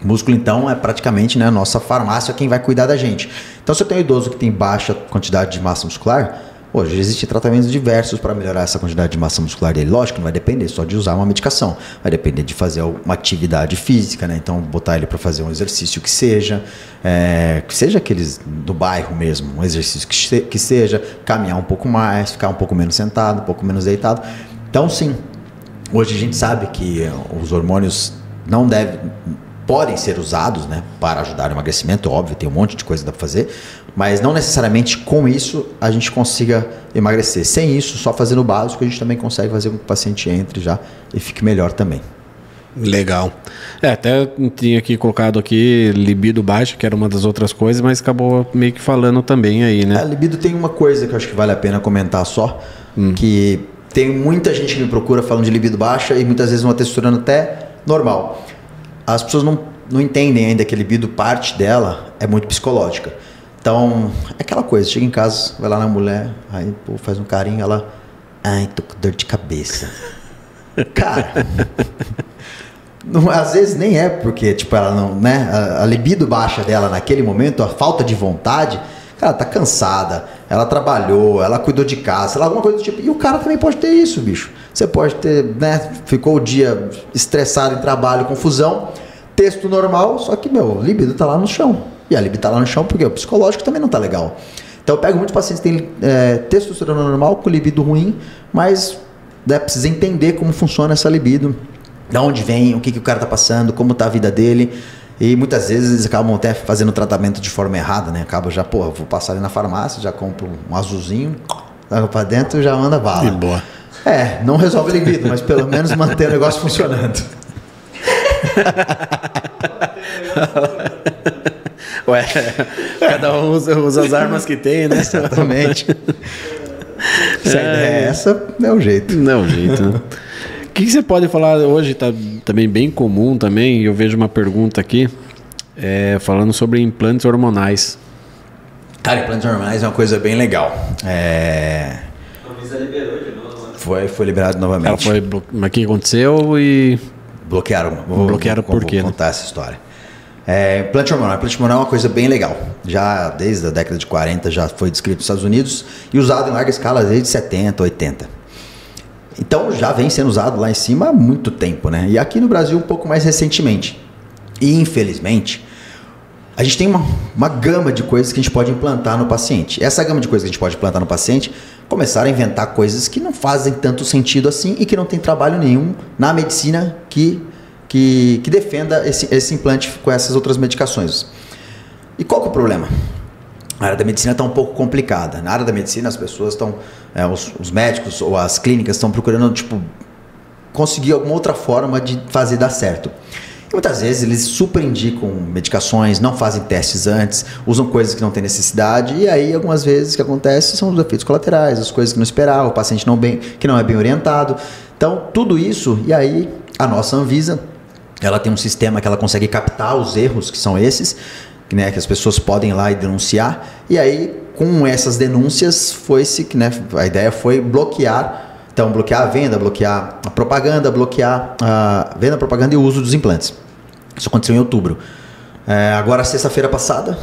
O músculo, então, é praticamente, né, a nossa farmácia, quem vai cuidar da gente. Então, se eu tenho um idoso que tem baixa quantidade de massa muscular, hoje existem tratamentos diversos para melhorar essa quantidade de massa muscular dele. Lógico que não vai depender só de usar uma medicação, vai depender de fazer uma atividade física, né? Então botar ele para fazer um exercício que seja aqueles do bairro mesmo, um exercício que seja, caminhar um pouco mais, ficar um pouco menos sentado, um pouco menos deitado. Então sim, hoje a gente sabe que os hormônios podem ser usados, né, para ajudar o emagrecimento, óbvio, tem um monte de coisa que dá para fazer, mas não necessariamente com isso a gente consiga emagrecer. Sem isso, só fazendo o básico, a gente também consegue fazer com que o paciente entre já e fique melhor também. Legal. Até tinha aqui colocado aqui libido baixa, que era uma das outras coisas, mas acabou meio que falando também aí, né? A libido tem uma coisa que eu acho que vale a pena comentar só, que tem muita gente que me procura falando de libido baixa e muitas vezes uma testosterona até normal. As pessoas não entendem ainda que a libido, parte dela é muito psicológica. Então, é aquela coisa, chega em casa, vai lá na mulher, aí pô, faz um carinho, ela, ai, tô com dor de cabeça. Cara, às vezes nem é porque, tipo, ela não, né, a libido baixa dela naquele momento, a falta de vontade, cara, tá cansada, ela trabalhou, ela cuidou de casa, sei lá, alguma coisa do tipo. E o cara também pode ter isso, bicho. Você pode ter, né, ficou o dia estressado em trabalho, confusão, texto normal, só que, meu, libido tá lá no chão. E a libido tá lá no chão porque o psicológico também não tá legal. Então eu pego muitos pacientes que têm testosterona normal com libido ruim, mas precisa entender como funciona essa libido, de onde vem, o que o cara tá passando, como tá a vida dele. E muitas vezes eles acabam até fazendo o tratamento de forma errada, né? Acaba já, pô, vou passar ali na farmácia, já compro um azulzinho, joga pra dentro e já manda bala. E boa. Não resolve a libido, mas pelo menos mantém o negócio funcionando. Ué, cada um usa as armas que tem, né? Exatamente. Se a ideia é essa, é o jeito. Não é o jeito, né? O que você pode falar hoje, tá também bem comum também, eu vejo uma pergunta aqui, falando sobre implantes hormonais. Cara, implantes hormonais é uma coisa bem legal. A Anvisa liberou de novo, né? Foi liberado novamente. Mas o que aconteceu e... Bloquearam. Bloquearam por quê? Vou contar essa história. Implante hormonal. Implante hormonal é uma coisa bem legal. Já desde a década de 40 já foi descrito nos Estados Unidos e usado em larga escala desde 70, 80. Então já vem sendo usado lá em cima há muito tempo, né? E aqui no Brasil um pouco mais recentemente. E infelizmente, a gente tem uma gama de coisas que a gente pode implantar no paciente. Essa gama de coisas que a gente pode implantar no paciente, começaram a inventar coisas que não fazem tanto sentido assim e que não tem trabalho nenhum na medicina que defenda esse implante com essas outras medicações. E qual que é o problema? A área da medicina está um pouco complicada. Na área da medicina as pessoas estão, os médicos ou as clínicas estão procurando conseguir alguma outra forma de fazer dar certo. E muitas vezes eles super indicam medicações, não fazem testes antes, usam coisas que não tem necessidade e aí algumas vezes o que acontece são os efeitos colaterais, as coisas que não esperava, o paciente que não é bem orientado. Então tudo isso, e aí a nossa Anvisa, ela tem um sistema que ela consegue captar os erros que são esses, né, que as pessoas podem ir lá e denunciar, e aí com essas denúncias a ideia foi bloquear a venda, bloquear a propaganda, bloquear a venda, propaganda e o uso dos implantes. Isso aconteceu em outubro. Agora, sexta-feira passada,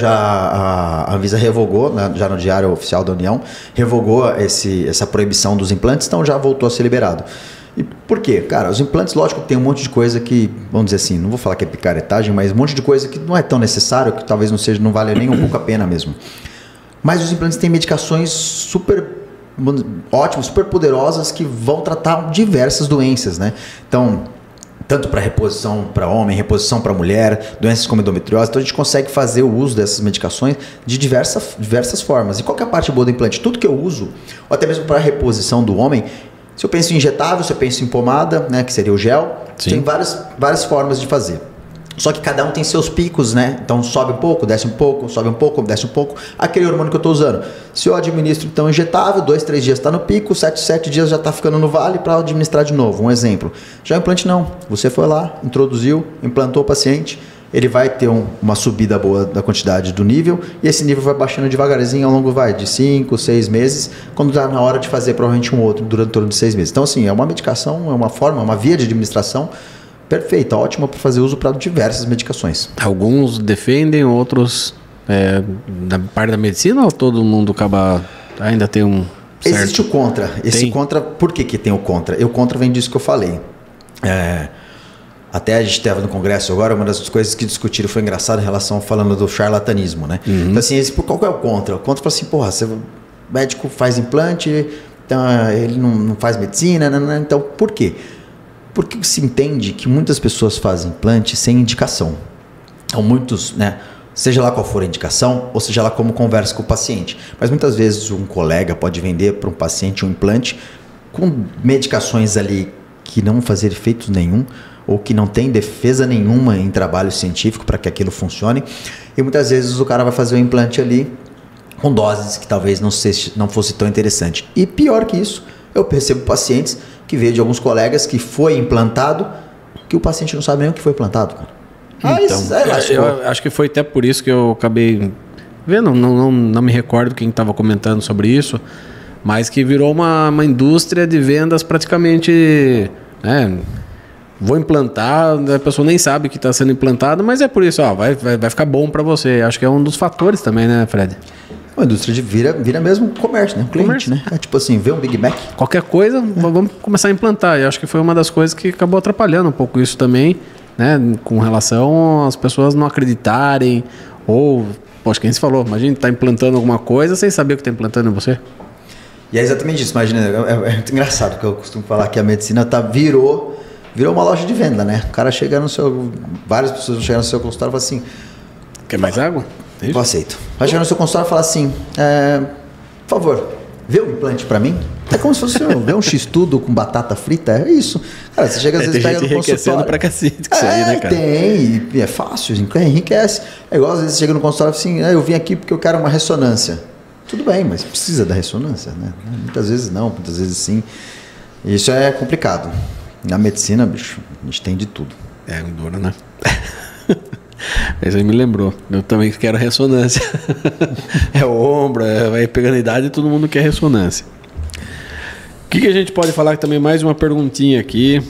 a Anvisa revogou, né, já no Diário Oficial da União, revogou essa proibição dos implantes, então já voltou a ser liberado. E por quê? Cara, os implantes, lógico que tem um monte de coisa que, vamos dizer assim, não vou falar que é picaretagem, mas um monte de coisa que não é tão necessário, que talvez não vale nem um pouco a pena mesmo. Mas os implantes têm medicações super ótimas, super poderosas que vão tratar diversas doenças, né? Então, tanto para reposição para homem, reposição para mulher, doenças como endometriose, então a gente consegue fazer o uso dessas medicações de diversas formas. E qual que é a parte boa do implante? Tudo que eu uso, ou até mesmo para a reposição do homem, se eu penso em injetável, se eu penso em pomada, né, que seria o gel, tem várias formas de fazer. Só que cada um tem seus picos, né? Então sobe um pouco, desce um pouco, sobe um pouco, desce um pouco. Aquele hormônio que eu estou usando. Se eu administro então injetável, 2, 3 dias está no pico, 7 dias já está ficando no vale para administrar de novo. Um exemplo. Já o implante não. Você foi lá, introduziu, implantou o paciente, ele vai ter uma subida boa da quantidade do nível e esse nível vai baixando devagarzinho ao longo de 5, 6 meses, quando está na hora de fazer provavelmente um outro durante torno de 6 meses. Então assim, é uma medicação, é uma forma, uma via de administração perfeita, ótima para fazer uso para diversas medicações. Alguns defendem, outros da parte da medicina ou todo mundo ainda tem um certo... Existe o contra. Contra, por que tem o contra? O contra vem disso que eu falei. Até a gente estava no congresso agora, uma das coisas que discutiram foi engraçado em relação falando do charlatanismo, né? Uhum. Então assim, qual é o contra? O contra fala assim, o médico faz implante, então ele não faz medicina, então por quê? Porque se entende que muitas pessoas fazem implante sem indicação. Então muitos, né, seja lá qual for a indicação, ou seja lá como conversa com o paciente. Mas muitas vezes um colega pode vender para um paciente um implante com medicações ali que não vão fazer efeito nenhum, ou que não tem defesa nenhuma em trabalho científico para que aquilo funcione. E muitas vezes o cara vai fazer o implante ali com doses que talvez não fosse tão interessante. E pior que isso, eu percebo pacientes que veio de alguns colegas que foi implantado, que o paciente não sabe nem o que foi implantado, cara. Então, eu acho que foi até por isso que eu acabei vendo, não me recordo quem estava comentando sobre isso, mas que virou uma indústria de vendas praticamente, né? Vou implantar, a pessoa nem sabe que está sendo implantado, mas é por isso, vai ficar bom para você. Acho que é um dos fatores também, né, Fred? A indústria vira mesmo comércio, né? Cliente, né? É tipo assim, vê um Big Mac. Qualquer coisa, vamos começar a implantar. E acho que foi uma das coisas que acabou atrapalhando um pouco isso também, né? Com relação às pessoas não acreditarem ou, poxa, quem se falou, imagina, tá implantando alguma coisa sem saber o que tá implantando em você. E é exatamente isso, imagina, é muito engraçado que eu costumo falar que a medicina virou uma loja de venda, né? O cara chega várias pessoas vão chegar no seu consultório e falam assim, quer mais água? Eu aceito. Vai chegar no seu consultório e falar assim, por favor, vê um implante pra mim? É como se fosse ver um x-tudo com batata frita, é isso. Cara, você chega às vezes pega no consultório. Pra cacete com isso aí, né, cara? Tem, e é fácil, enriquece. É igual às vezes você chega no consultório e fala assim, eu vim aqui porque eu quero uma ressonância. Tudo bem, mas precisa da ressonância, né? Muitas vezes não, muitas vezes sim. E isso é complicado. Na medicina, bicho, a gente tem de tudo. É duro, né? Isso aí me lembrou. Eu também quero ressonância. É o ombro, vai pegando idade e todo mundo quer ressonância. O que a gente pode falar também? Mais uma perguntinha aqui.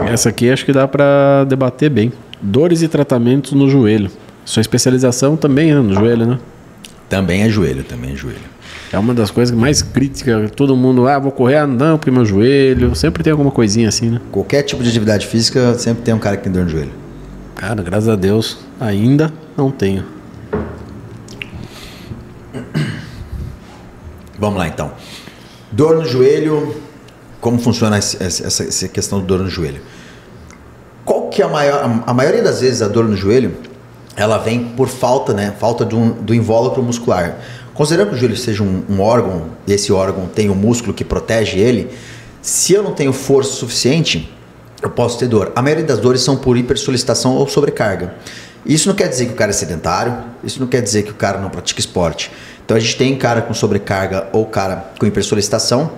Essa aqui acho que dá para debater bem. Dores e tratamentos no joelho. Sua especialização também é no joelho, né? Também é joelho. É uma das coisas mais críticas. Todo mundo, vou correr, não, porque meu joelho. Sempre tem alguma coisinha assim, né? Qualquer tipo de atividade física, sempre tem um cara que tem dor no joelho. Cara, graças a Deus, ainda não tenho. Vamos lá, então. Dor no joelho, como funciona essa questão do dor no joelho? Qual que é a maioria das vezes a dor no joelho, ela vem por falta, né? Falta do invólucro muscular. Considerando que o joelho seja um órgão, e esse órgão tem um músculo que protege ele, se eu não tenho força suficiente, eu posso ter dor. A maioria das dores são por hipersolicitação ou sobrecarga. Isso não quer dizer que o cara é sedentário, isso não quer dizer que o cara não pratica esporte. Então a gente tem cara com sobrecarga ou cara com hipersolicitação,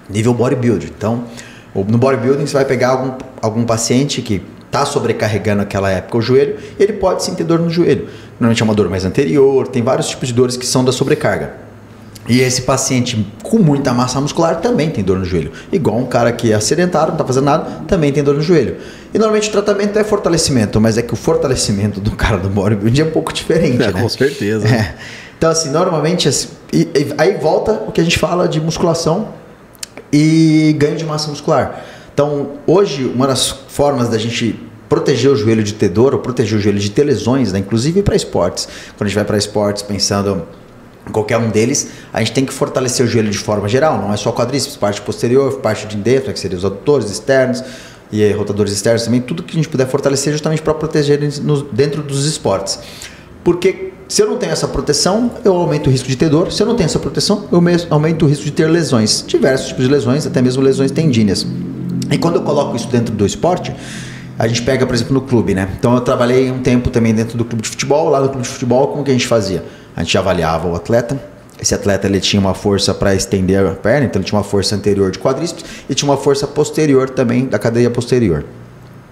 nível bodybuilding. Então, no bodybuilding você vai pegar algum paciente que está sobrecarregando naquela época o joelho, ele pode sim ter dor no joelho. Normalmente é uma dor mais anterior, tem vários tipos de dores que são da sobrecarga. E esse paciente com muita massa muscular também tem dor no joelho. Igual um cara que é sedentário, não está fazendo nada, também tem dor no joelho. E normalmente o tratamento é fortalecimento, mas é que o fortalecimento do cara do bodybuilding é um pouco diferente, né? Com certeza. Então assim, normalmente, aí volta o que a gente fala de musculação e ganho de massa muscular. Então hoje, uma das formas da gente proteger o joelho de ter dor, ou proteger o joelho de ter lesões, né? Inclusive para esportes. Quando a gente vai para esportes pensando em qualquer um deles, a gente tem que fortalecer o joelho de forma geral, não é só quadríceps, parte posterior, parte de dentro, que seriam os adutores externos e rotadores externos também, tudo que a gente puder fortalecer justamente para proteger eles dentro dos esportes. Porque se eu não tenho essa proteção, eu aumento o risco de ter dor. Se eu não tenho essa proteção, eu aumento o risco de ter lesões, diversos tipos de lesões, até mesmo lesões tendíneas. E quando eu coloco isso dentro do esporte, a gente pega, por exemplo, no clube, né? Então eu trabalhei um tempo também dentro do clube de futebol. Lá no clube de futebol, como que a gente fazia? A gente avaliava o atleta. Esse atleta ele tinha uma força para estender a perna, então ele tinha uma força anterior de quadríceps e tinha uma força posterior também da cadeia posterior.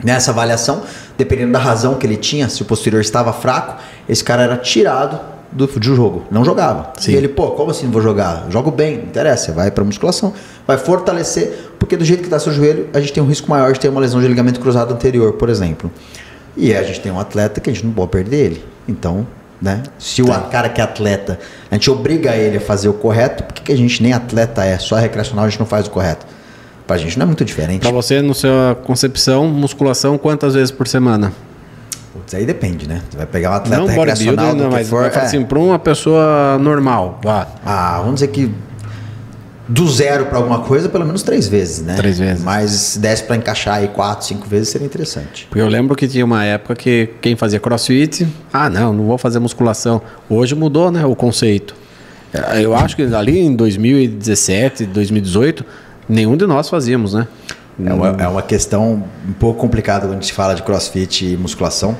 Nessa avaliação, dependendo da razão que ele tinha, se o posterior estava fraco, esse cara era tirado do jogo, não jogava. Sim. E ele, como assim não vou jogar? Jogo bem, não interessa, você vai para musculação, vai fortalecer, porque do jeito que está seu joelho, a gente tem um risco maior de ter uma lesão de ligamento cruzado anterior, por exemplo. E a gente tem um atleta que a gente não pode perder ele. Então, né? Se o cara que é atleta, a gente obriga ele a fazer o correto, por que a gente nem atleta é? Só recreacional a gente não faz o correto? Pra gente não é muito diferente. Pra você, no sua concepção, musculação, quantas vezes por semana? Putz, aí depende, né? Você vai pegar um atleta não recreacional não, mas for, assim, para uma pessoa normal. Vamos dizer que do 0 para alguma coisa, pelo menos 3 vezes, né? 3 vezes. Mas se desse para encaixar aí 4, 5 vezes, seria interessante. Porque eu lembro que tinha uma época que quem fazia crossfit, não vou fazer musculação. Hoje mudou, né, o conceito. Eu acho que ali em 2017, 2018, nenhum de nós fazíamos, né? É uma questão um pouco complicada quando a gente fala de crossfit e musculação,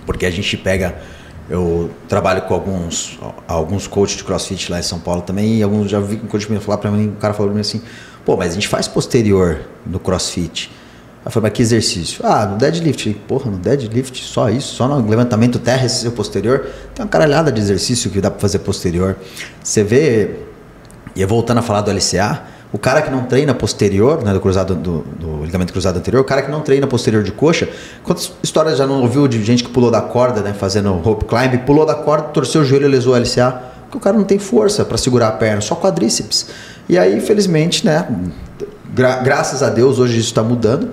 porque a gente pega... Eu trabalho com alguns coaches de crossfit lá em São Paulo também, e alguns já vi um coach me falar para mim, o cara falou para mim assim, mas a gente faz posterior no crossfit. Eu falei, mas que exercício? No deadlift. No deadlift, só isso? Só no levantamento terra, esse é o posterior? Tem uma caralhada de exercício que dá para fazer posterior. Você vê, e voltando a falar do LCA, o cara que não treina posterior, né, do ligamento cruzado anterior, o cara que não treina posterior de coxa, quantas histórias já não ouviu de gente que pulou da corda, né, fazendo rope climb, pulou da corda, torceu o joelho e lesou o LCA? Porque o cara não tem força para segurar a perna, só quadríceps. E aí, infelizmente, né, graças a Deus, hoje isso está mudando.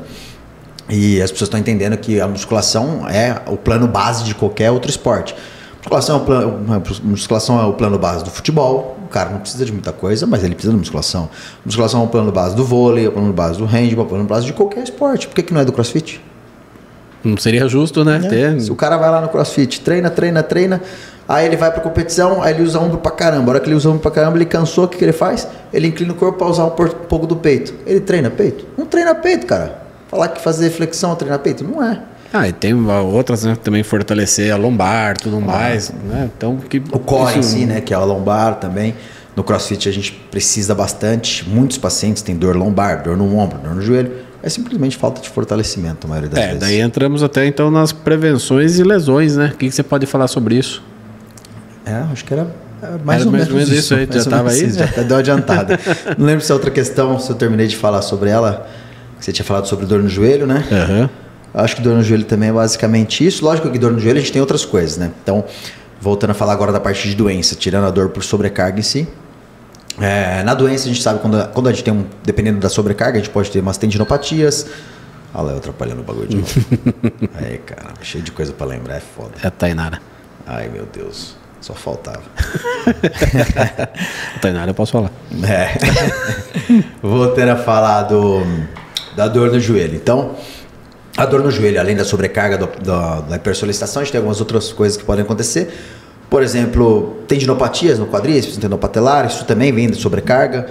E as pessoas estão entendendo que a musculação é o plano base de qualquer outro esporte. Musculação é o plano base do futebol. O cara não precisa de muita coisa, mas ele precisa de musculação. Musculação é o plano base do vôlei, é o plano base do handball, é o plano base de qualquer esporte. Por que não é do crossfit? Não seria justo, né? Se o cara vai lá no crossfit, treina, aí ele vai pra competição, aí ele usa ombro pra caramba. A hora que ele usa ombro pra caramba, ele cansou, o que ele faz? Ele inclina o corpo pra usar um pouco do peito. Ele treina peito? Não treina peito, cara. Falar que fazer flexão é treinar peito? Não é. E tem outras, né, também fortalecer a lombar, tudo mais, né? Então, o core em si, né, que é a lombar também. No CrossFit a gente precisa bastante. Muitos pacientes têm dor lombar, dor no ombro, dor no joelho. É simplesmente falta de fortalecimento, a maioria das vezes. Daí entramos até então nas prevenções e lesões, né? O que você pode falar sobre isso? Acho que era mais ou menos isso aí. Já estava aí? Já até deu adiantada. Não lembro se é outra questão, se eu terminei de falar sobre ela. Você tinha falado sobre dor no joelho, né? Uhum. Acho que dor no joelho também é basicamente isso. Lógico que dor no joelho a gente tem outras coisas, né? Então, voltando a falar agora da parte de doença, tirando a dor por sobrecarga em si. Na doença a gente sabe quando a gente tem dependendo da sobrecarga, a gente pode ter umas tendinopatias. Olha lá, eu atrapalhando o bagulho de novo. Aí, cara, cheio de coisa pra lembrar, é foda. É a Tainara. Ai, meu Deus, só faltava. A Tainara eu posso falar. Voltando a falar da dor no joelho. Então, a dor no joelho, além da sobrecarga da hipersolicitação, a gente tem algumas outras coisas que podem acontecer. Por exemplo, tendinopatias no quadríceps, tendinopatelar, isso também vem de sobrecarga.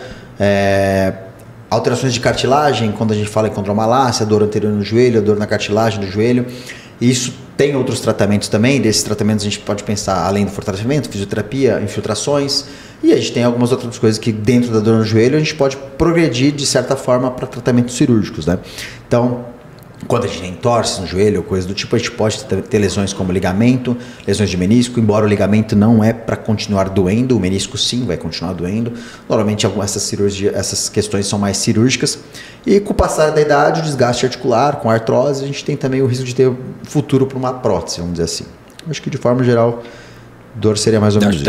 Alterações de cartilagem, quando a gente fala em condromalácia, dor anterior no joelho, dor na cartilagem do joelho. Isso tem outros tratamentos também. Desses tratamentos a gente pode pensar, além do fortalecimento, fisioterapia, infiltrações. E a gente tem algumas outras coisas que dentro da dor no joelho a gente pode progredir de certa forma para tratamentos cirúrgicos, né? Então, quando a gente tem entorse no joelho ou coisa do tipo, a gente pode ter lesões como ligamento, lesões de menisco, embora o ligamento não é para continuar doendo, o menisco sim vai continuar doendo. Normalmente essas questões são mais cirúrgicas. E com o passar da idade, o desgaste articular, com artrose, a gente tem também o risco de ter futuro para uma prótese, vamos dizer assim. Acho que de forma geral, dor seria mais ou menos isso.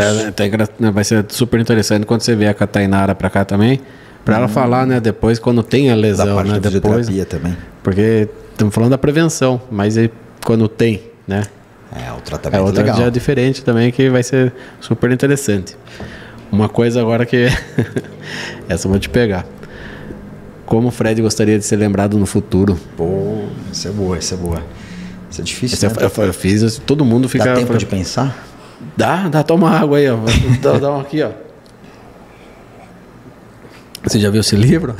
Vai ser super interessante quando você vier com a Tainara para cá também, para ela falar, né, depois quando tem a lesão, da parte né, da depois, fisioterapia também. Porque estamos falando da prevenção, mas aí, quando tem, né? O tratamento outra legal. já é diferente também, que vai ser super interessante. Uma coisa agora que essa eu vou te pegar. Como o Fred gostaria de ser lembrado no futuro? Pô, essa é boa. Isso é difícil, né? Eu fiz, todo mundo fica... Dá tempo de pensar? Dá, toma água aí, ó. Dá um aqui, ó. Você já viu esse livro?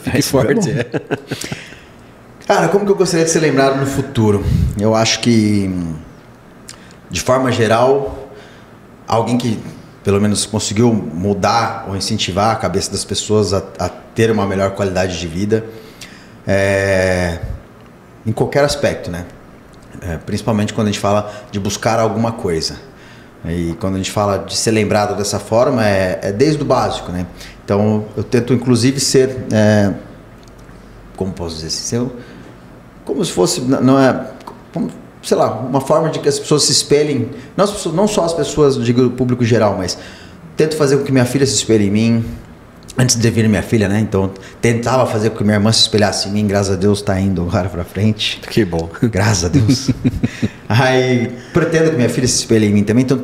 Fique forte. Cara, como que eu gostaria de ser lembrado no futuro? Eu acho que, de forma geral, alguém que pelo menos conseguiu mudar ou incentivar a cabeça das pessoas a ter uma melhor qualidade de vida, em qualquer aspecto, né? Principalmente quando a gente fala de buscar alguma coisa. E quando a gente fala de ser lembrado dessa forma, é desde o básico, né? Então, eu tento inclusive ser, como posso dizer assim, como se fosse, sei lá, uma forma de que as pessoas se espelhem, não só as pessoas, digo, o público geral, mas tento fazer com que minha filha se espelhe em mim, antes de vir minha filha, né? Então, tentava fazer com que minha irmã se espelhasse em mim, graças a Deus está indo agora pra frente. Que bom. Graças a Deus. Aí, pretendo que minha filha se espelhe em mim também, então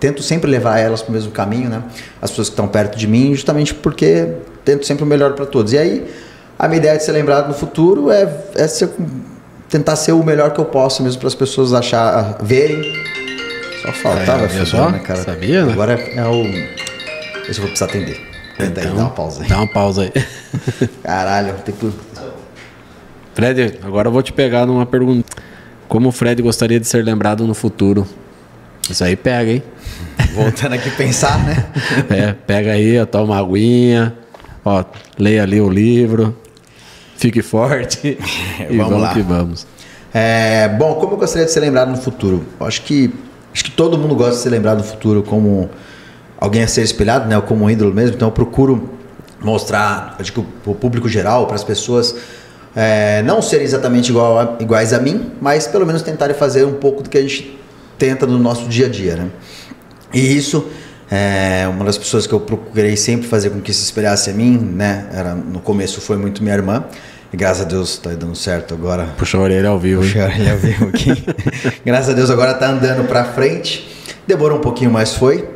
tento sempre levar elas pro mesmo caminho, né? As pessoas que estão perto de mim, justamente porque tento sempre o melhor para todos. E aí, a minha ideia de ser lembrado no futuro é tentar ser o melhor que eu posso mesmo para as pessoas verem. Só faltava só, né, cara? Sabia, né? Agora é o... Esse eu vou precisar atender. Tenta aí, dá uma pausa aí. Dá uma pausa aí. Caralho, tem que... Fred, agora eu vou te pegar numa pergunta. Como o Fred gostaria de ser lembrado no futuro? Isso aí pega, hein? Voltando aqui pensar, né? Pega aí, ó, toma uma aguinha, ó, leia ali o livro, fique forte e vamos lá. Que vamos. Bom, como eu gostaria de ser lembrado no futuro? Acho que todo mundo gosta de ser lembrado no futuro como alguém a ser espelhado, né? Ou como um ídolo mesmo. Então eu procuro mostrar, acho que o público geral, para as pessoas não serem exatamente iguais a mim, mas pelo menos tentarem fazer um pouco do que a gente tenta no nosso dia a dia, né? E isso uma das pessoas que eu procurei sempre fazer com que se espelhasse a mim, né? No começo foi muito minha irmã, e graças a Deus está dando certo agora. Puxou a orelha ao vivo. Puxou a orelha ao vivo aqui. Graças a Deus agora está andando para frente. Demorou um pouquinho, mas foi.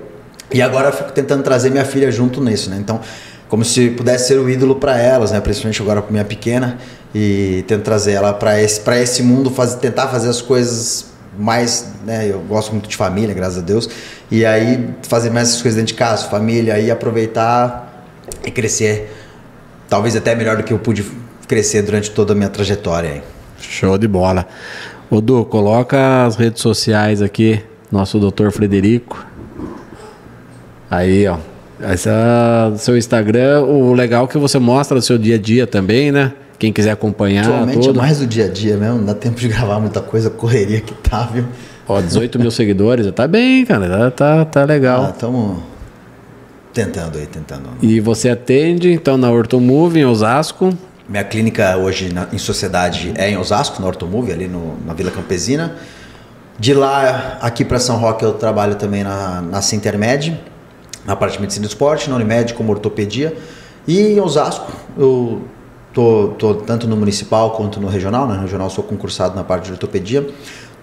E agora eu fico tentando trazer minha filha junto nisso, né? Então, como se pudesse ser o ídolo para elas, né? Principalmente agora para minha pequena, e tento trazer ela para esse mundo, tentar fazer as coisas mais, né? Eu gosto muito de família, graças a Deus, e aí fazer mais essas coisas dentro de casa, família, e aproveitar e crescer, talvez até melhor do que eu pude crescer durante toda a minha trajetória aí. Show de bola. Ô Du, coloca as redes sociais aqui, nosso Dr. Frederico. Aí, ó. Seu Instagram, o legal é que você mostra o seu dia a dia também, né? Quem quiser acompanhar. Atualmente é mais do dia a dia mesmo, não dá tempo de gravar muita coisa, correria que tá, viu? Ó, 18 mil seguidores, tá bem, cara, tá legal. Estamos tentando. E você atende, então, na Orthomove, em Osasco, Minha clínica hoje em sociedade é em Osasco, no Ortomove, ali na Vila Campesina. De lá, aqui para São Roque, eu trabalho também na Sintermed, na parte de medicina do esporte, na Unimed como ortopedia. E em Osasco, eu tô tanto no municipal quanto no regional. No regional sou concursado na parte de ortopedia.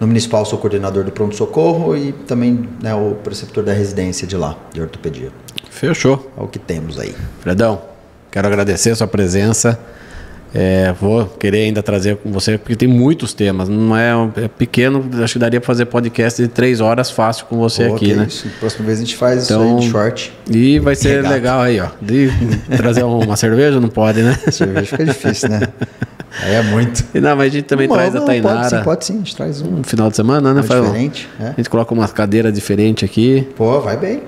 No municipal sou coordenador do pronto-socorro e também, né, o preceptor da residência de lá, de ortopedia. Fechou. É o que temos aí. Fredão, quero agradecer a sua presença. Vou querer ainda trazer com você, porque tem muitos temas. Não é pequeno, acho que daria para fazer podcast de 3 horas fácil com você aqui, né? Isso. Próxima vez a gente faz isso aí de short. E vai ser legal aí, ó. De trazer uma cerveja, não pode, né? Cerveja fica difícil, né? Aí é muito. Não, mas a gente também traz a Tainara. Pode sim, a gente traz um final de semana, né? Diferente. A gente coloca uma cadeira diferente aqui. Pô, vai bem.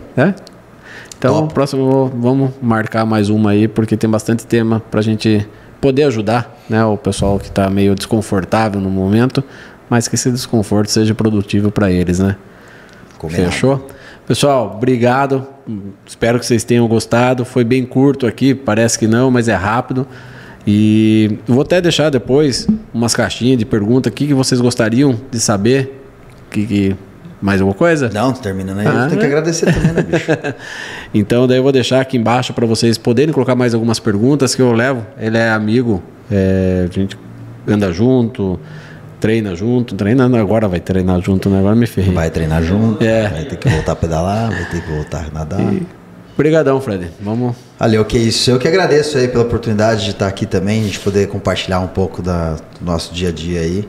Então, próximo vamos marcar mais uma aí, porque tem bastante tema pra gente poder ajudar, né, o pessoal que está meio desconfortável no momento, mas que esse desconforto seja produtivo para eles, né? Combinado. Fechou? Pessoal, obrigado. Espero que vocês tenham gostado. Foi bem curto aqui, parece que não, mas é rápido. E vou até deixar depois umas caixinhas de pergunta. O que vocês gostariam de saber? Mais alguma coisa? Não, tô terminando aí. Eu tenho que agradecer também, né, bicho? Então, daí eu vou deixar aqui embaixo para vocês poderem colocar mais algumas perguntas que eu levo. Ele é amigo, a gente anda junto, treina junto. Treinando agora, vai treinar junto, né? Agora me ferrei. Vai treinar junto, vai ter que voltar a pedalar, vai ter que voltar a nadar. Obrigadão, Fred. Vamos. Valeu, que isso. Eu que agradeço aí pela oportunidade de estar aqui também, a gente poder compartilhar um pouco do nosso dia a dia aí.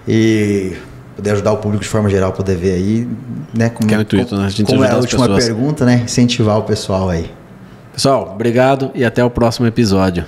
E poder ajudar o público de forma geral, poder ver aí, né? Como é o intuito, né? A gente como é a última pessoas. pergunta, né? Incentivar o pessoal aí. Pessoal, obrigado e até o próximo episódio.